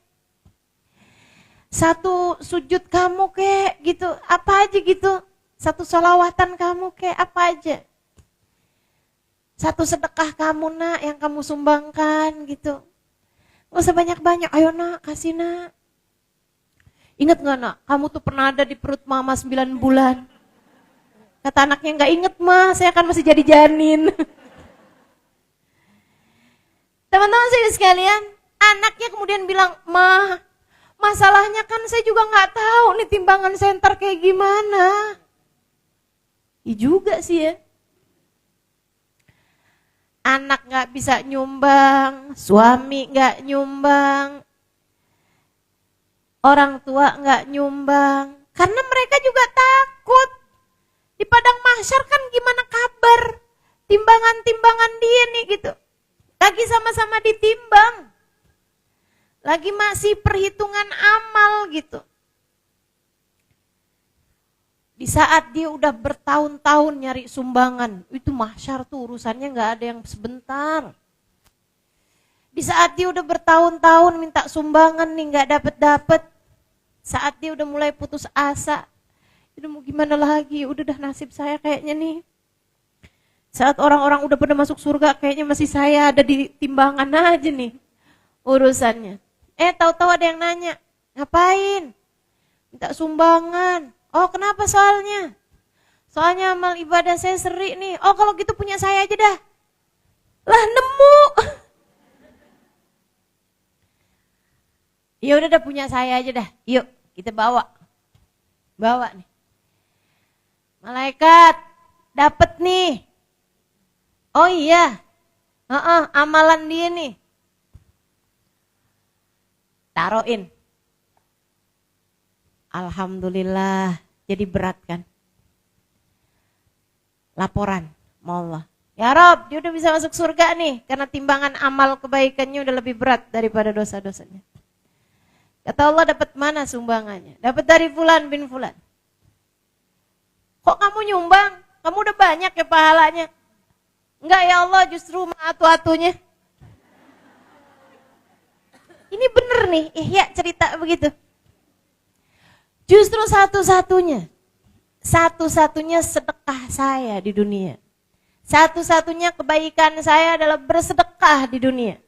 1 sujud kamu kek gitu. Apa aja gitu. 1 sholawatan kamu kek, apa aja. 1 sedekah kamu nak yang kamu sumbangkan gitu. Gak usah banyak-banyak, ayo nak kasih nak. Ingat gak nak, kamu tuh pernah ada di perut mama 9 bulan. Kata anaknya, gak inget mah, saya kan masih jadi janin. Teman-teman saya sekalian, anaknya kemudian bilang, Ma, masalahnya kan saya juga gak tahu nih timbangan senter kayak gimana. Iya juga sih ya. Anak gak bisa nyumbang, suami gak nyumbang. Orang tua nggak nyumbang, karena mereka juga takut Di padang mahsyar kan gimana kabar timbangan-timbangan dia nih gitu. Lagi sama-sama ditimbang. Lagi masih perhitungan amal gitu. Di saat dia udah bertahun-tahun nyari sumbangan, itu mahsyar tuh urusannya nggak ada yang sebentar. Di saat dia udah bertahun-tahun minta sumbangan nih nggak dapet-dapet, saat dia udah mulai putus asa, udah mau gimana lagi, udah dah nasib saya kayaknya nih. Saat orang-orang udah pada masuk surga, kayaknya masih saya ada di timbangan aja nih urusannya. Tahu-tahu ada yang nanya, ngapain? Minta sumbangan. Oh, kenapa soalnya? Soalnya amal ibadah saya seri nih. Oh, kalau gitu punya saya aja dah. Lah, nemu. Ya udah dah, punya saya aja dah. Yuk, kita bawa. Bawa nih. Malaikat, dapet nih. Oh iya. Amalan dia nih. Taruhin. Alhamdulillah, jadi berat kan? Laporan sama Allah. Ya Rob, dia udah bisa masuk surga nih, karena timbangan amal kebaikannya udah lebih berat daripada dosa-dosanya. Kata Allah, dapat mana sumbangannya? Dapat dari fulan bin fulan. Kok kamu nyumbang? Kamu udah banyak ya pahalanya. Enggak ya Allah, justru atu-atunya. Ini bener nih, Ihya cerita begitu. Justru satu-satunya sedekah saya di dunia. Satu-satunya kebaikan saya adalah bersedekah di dunia.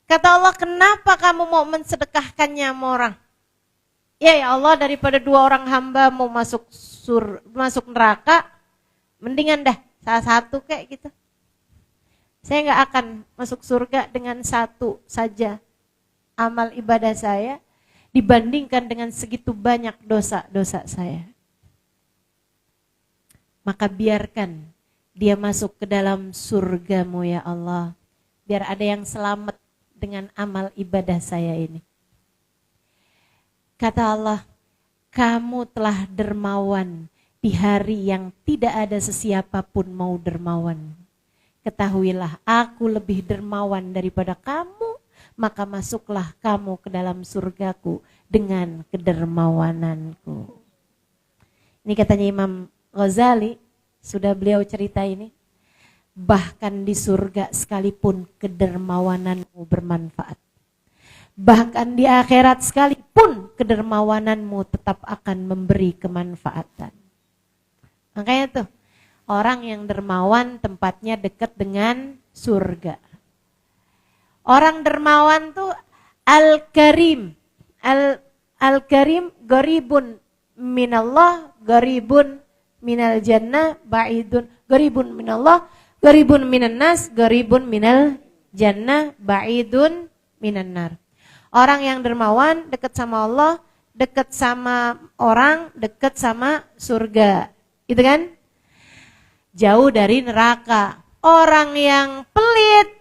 Kata Allah, kenapa kamu mau mensedekahkannya sama orang? Ya Allah, daripada dua orang hamba mau masuk neraka, mendingan dah salah satu kayak gitu. Saya nggak akan masuk surga dengan satu saja amal ibadah saya dibandingkan dengan segitu banyak dosa-dosa saya. Maka biarkan dia masuk ke dalam surgamu ya Allah. Biar ada yang selamat dengan amal ibadah saya ini. Kata Allah, kamu telah dermawan di hari yang tidak ada sesiapa pun mau dermawan. Ketahuilah, aku lebih dermawan daripada kamu. Maka masuklah kamu ke dalam surgaku dengan kedermawananku. Ini katanya Imam Ghazali, sudah beliau cerita ini. Bahkan di surga sekalipun kedermawananmu bermanfaat. Bahkan di akhirat sekalipun kedermawananmu tetap akan memberi kemanfaatan. Makanya tuh, orang yang dermawan tempatnya dekat dengan surga. Orang dermawan tuh al-karim. Al-karim garibun minallah, garibun minal jannah, ba'idun. Garibun minallah, garibun minan nas, garibun minal jannah, ba'idun minan nar. Orang yang dermawan dekat sama Allah, dekat sama orang, dekat sama surga. Gitu kan? Jauh dari neraka. Orang yang pelit,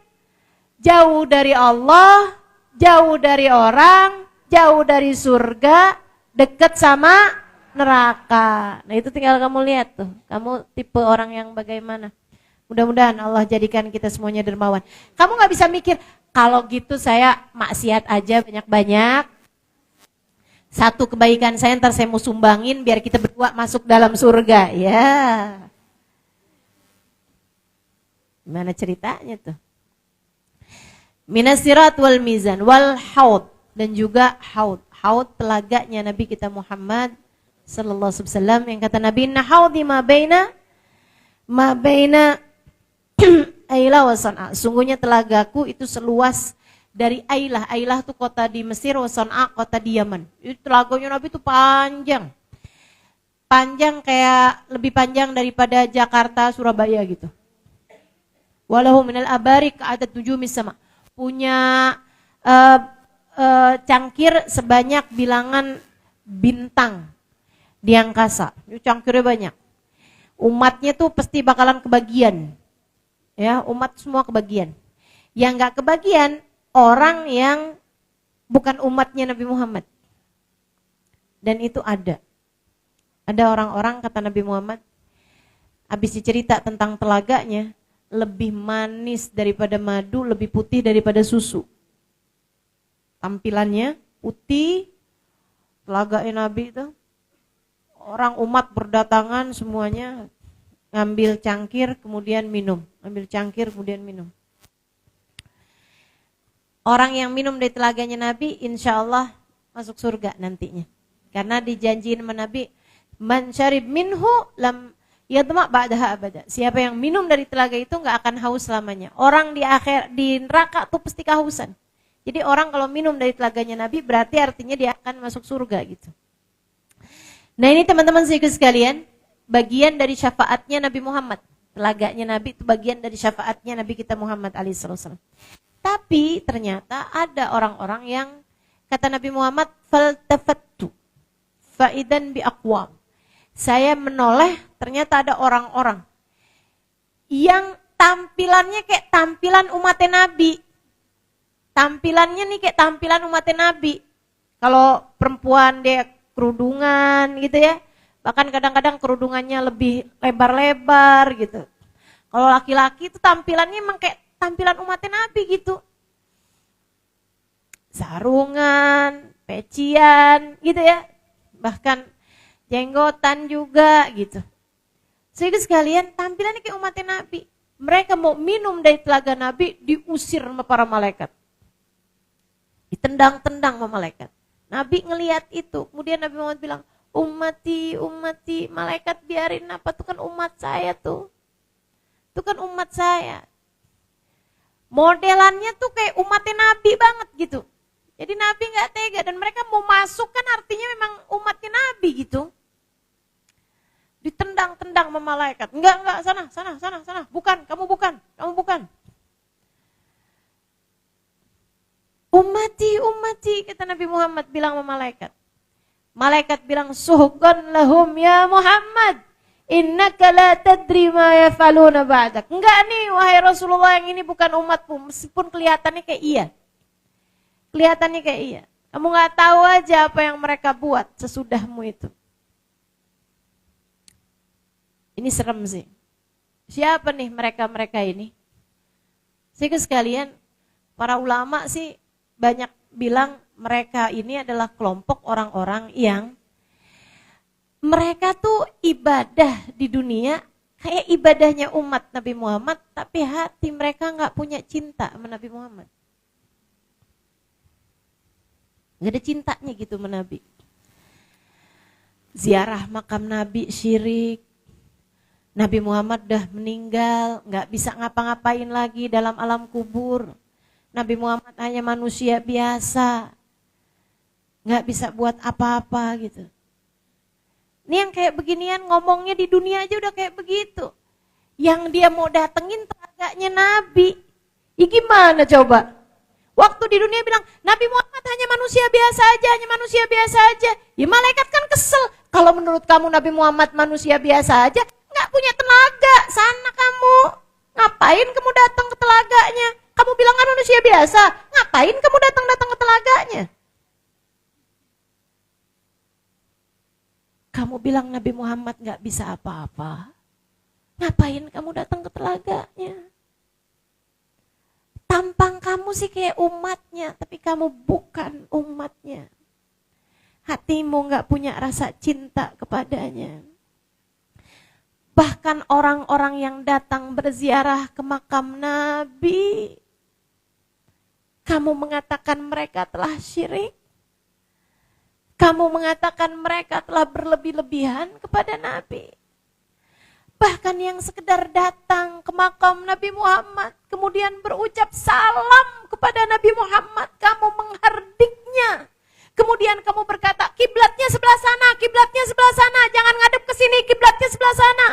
jauh dari Allah, jauh dari orang, jauh dari surga, dekat sama neraka. Nah itu tinggal kamu lihat tuh, kamu tipe orang yang bagaimana. Mudah-mudahan Allah jadikan kita semuanya dermawan. Kamu gak bisa mikir, kalau gitu saya maksiat aja banyak-banyak. Satu kebaikan saya ntar saya mau sumbangin biar kita berdua masuk dalam surga. Ya. Gimana ceritanya tuh? Minas sirat wal mizan wal haud, dan juga haud. Haud telaganya Nabi kita Muhammad sallallahu alaihi wasallam, yang kata Nabi, inna haudi ma baina Ailah wa San'a. Sungguhnya telagaku itu seluas dari Ailah. Ailah itu kota di Mesir, wa San'a kota di Yaman. Itu telaganya Nabi itu panjang. Panjang kayak lebih panjang daripada Jakarta, Surabaya gitu. Walahu minal abarik ka'adat nujumis sama. Punya cangkir sebanyak bilangan bintang di angkasa. Cangkirnya banyak. Umatnya tuh pasti bakalan kebagian. Ya, umat semua kebagian. Yang enggak kebagian orang yang bukan umatnya Nabi Muhammad. Dan itu ada. Ada orang-orang kata Nabi Muhammad, habis dicerita tentang telaganya, lebih manis daripada madu, lebih putih daripada susu. Tampilannya putih, telaganya Nabi itu. Orang umat berdatangan semuanya ngambil cangkir kemudian minum, ambil cangkir kemudian minum. Orang yang minum dari telaganya Nabi insya Allah masuk surga nantinya. Karena dijanjiin sama Nabi, man syarib minhu lam yadma ba'daha abada. Siapa yang minum dari telaga itu enggak akan haus selamanya. Orang di neraka tuh pasti kehausan. Jadi orang kalau minum dari telaganya Nabi berarti artinya dia akan masuk surga gitu. Nah ini teman-teman sekalian, bagian dari syafaatnya Nabi Muhammad. Telaganya Nabi itu bagian dari syafaatnya Nabi kita Muhammad alaihissalam. Tapi ternyata ada orang-orang yang kata Nabi Muhammad, faltafattu faidan bi aqwam. Saya menoleh, ternyata ada orang-orang yang tampilannya kayak tampilan umatnya Nabi. Tampilannya nih kayak tampilan umatnya Nabi. Kalau perempuan dia kerudungan gitu ya. Bahkan kadang-kadang kerudungannya lebih lebar-lebar gitu. Kalau laki-laki itu tampilannya emang kayak tampilan umatnya Nabi gitu. Sarungan, pecian gitu ya. Bahkan jenggotan juga gitu. Sehingga sekalian tampilannya kayak umatnya Nabi. Mereka mau minum dari telaga Nabi diusir sama para malaikat. Ditendang-tendang sama malaikat. Nabi ngelihat itu. Kemudian Nabi Muhammad bilang, ummati, ummati, malaikat biarin apa, itu kan umat saya tuh. Itu kan umat saya. Modelannya tuh kayak umatnya Nabi banget gitu. Jadi Nabi gak tega dan mereka mau masuk kan artinya memang umatnya Nabi gitu. Ditendang-tendang sama malaikat. Enggak, sana. Bukan, kamu bukan. Ummati, kata Nabi Muhammad bilang sama malaikat. Malaikat bilang, suhqan lahum ya Muhammad. Innaka la tadri ma yaf'aluna ba'dak. Enggak nih, wahai Rasulullah, yang ini bukan umatmu. Meskipun kelihatannya kayak iya. Kamu gak tahu aja apa yang mereka buat sesudahmu itu. Ini serem sih. Siapa nih mereka-mereka ini? Sehingga sekalian, para ulama sih banyak bilang mereka ini adalah kelompok orang-orang yang mereka tuh ibadah di dunia kayak ibadahnya umat Nabi Muhammad, tapi hati mereka gak punya cinta sama Nabi Muhammad. Gak ada cintanya gitu sama Nabi. Ziarah makam Nabi syirik. Nabi Muhammad udah meninggal, gak bisa ngapa-ngapain lagi dalam alam kubur. Nabi Muhammad hanya manusia biasa, gak bisa buat apa-apa gitu. Ini yang kayak beginian ngomongnya di dunia aja udah kayak begitu. Yang dia mau datengin telaganya Nabi. Ya gimana coba? Waktu di dunia bilang, Nabi Muhammad hanya manusia biasa aja. Ya malaikat kan kesel. Kalau menurut kamu Nabi Muhammad manusia biasa aja, gak punya tenaga. Sana kamu. Ngapain kamu datang ke telaganya? Kamu bilang kan manusia biasa. Ngapain kamu datang ke telaganya? Kamu bilang Nabi Muhammad gak bisa apa-apa. Ngapain kamu datang ke telaganya? Tampang kamu sih kayak umatnya, tapi kamu bukan umatnya. Hatimu gak punya rasa cinta kepadanya. Bahkan orang-orang yang datang berziarah ke makam Nabi, kamu mengatakan mereka telah syirik. Kamu mengatakan mereka telah berlebih-lebihan kepada Nabi. Bahkan yang sekedar datang ke makam Nabi Muhammad, kemudian berucap salam kepada Nabi Muhammad, kamu menghardiknya. Kemudian kamu berkata, kiblatnya sebelah sana, jangan ngadep ke sini, kiblatnya sebelah sana.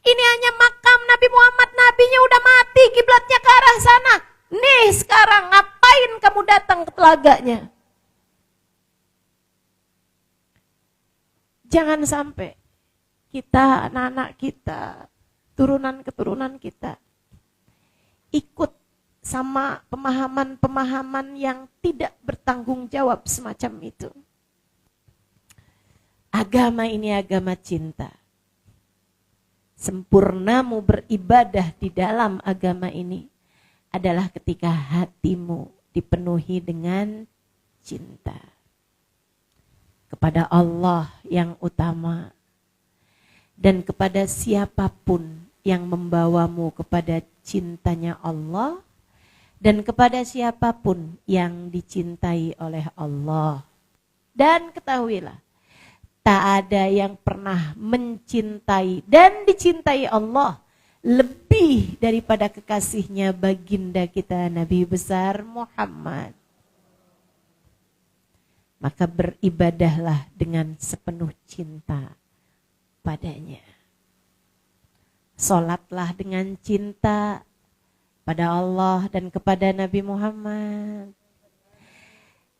Ini hanya makam Nabi Muhammad, nabinya udah mati, kiblatnya ke arah sana. Nih sekarang ngapain kamu datang ke telaganya? Jangan sampai kita, anak-anak kita, turunan-keturunan kita ikut sama pemahaman-pemahaman yang tidak bertanggung jawab semacam itu. Agama ini agama cinta. Sempurnamu beribadah di dalam agama ini adalah ketika hatimu dipenuhi dengan cinta kepada Allah yang utama dan kepada siapapun yang membawamu kepada cintanya Allah dan kepada siapapun yang dicintai oleh Allah. Dan ketahuilah, tak ada yang pernah mencintai dan dicintai Allah lebih daripada kekasihnya baginda kita Nabi besar Muhammad. Maka beribadahlah dengan sepenuh cinta padanya. Salatlah dengan cinta pada Allah dan kepada Nabi Muhammad.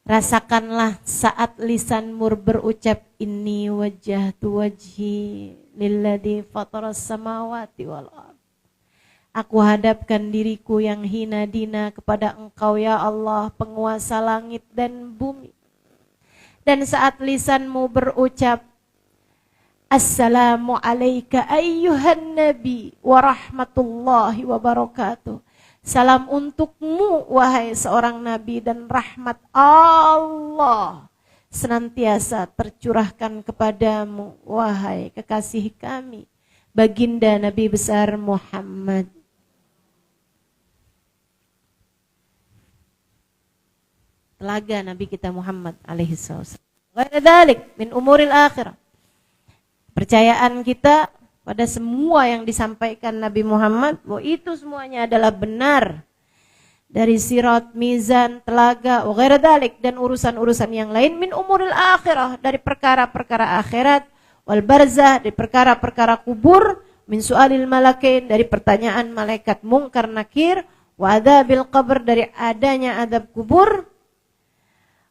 Rasakanlah saat lisanmu berucap inni wajjahtu wajhi lilladzi fataras samawati wal ardh. Aku hadapkan diriku yang hina dina kepada Engkau ya Allah, penguasa langit dan bumi. Dan saat lisanmu berucap assalamu alayka ayyuhan nabi wa rahmatullahi wa barakatuh. Salam untukmu wahai seorang nabi dan rahmat Allah senantiasa tercurahkan kepadamu wahai kekasih kami baginda Nabi besar Muhammad. Telaga Nabi kita Muhammad alaihi wasallam. Ghairu dzalik min umuril akhirah. Percayaan kita pada semua yang disampaikan Nabi Muhammad, bahwa itu semuanya adalah benar. Dari sirat, mizan, telaga, wa ghairu dzalik, dan urusan-urusan yang lain min umuril akhirah, dari perkara-perkara akhirat, wal barzah, dari perkara-perkara kubur, min su'alil malakain, dari pertanyaan malaikat mungkar nakir, wa adzabil qabr, dari adanya adab kubur,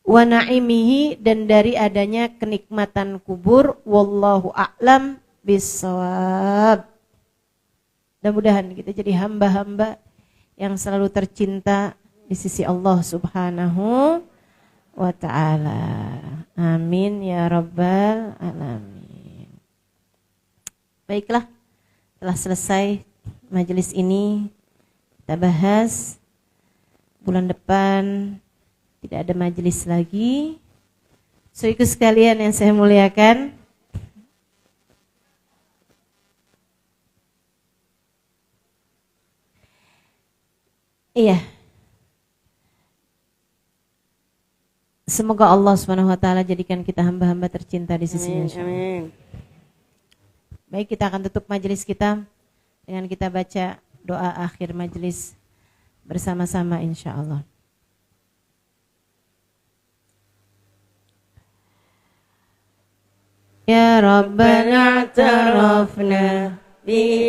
wa na'imihi, dan dari adanya kenikmatan kubur, wallahu a'lam bisawab. Mudah-mudahan kita jadi hamba-hamba yang selalu tercinta di sisi Allah Subhanahu wa ta'ala. Amin ya rabbal alamin. Baiklah, telah selesai majelis ini. Kita bahas bulan depan tidak ada majelis lagi. Saudaraku sekalian yang saya muliakan, iya. Semoga Allah Subhanahu wa taala jadikan kita hamba-hamba tercinta di sisinya. Amin. Baik, kita akan tutup majelis kita dengan kita baca doa akhir majelis bersama-sama insyaallah. Ya Rabbana ta'arafna bi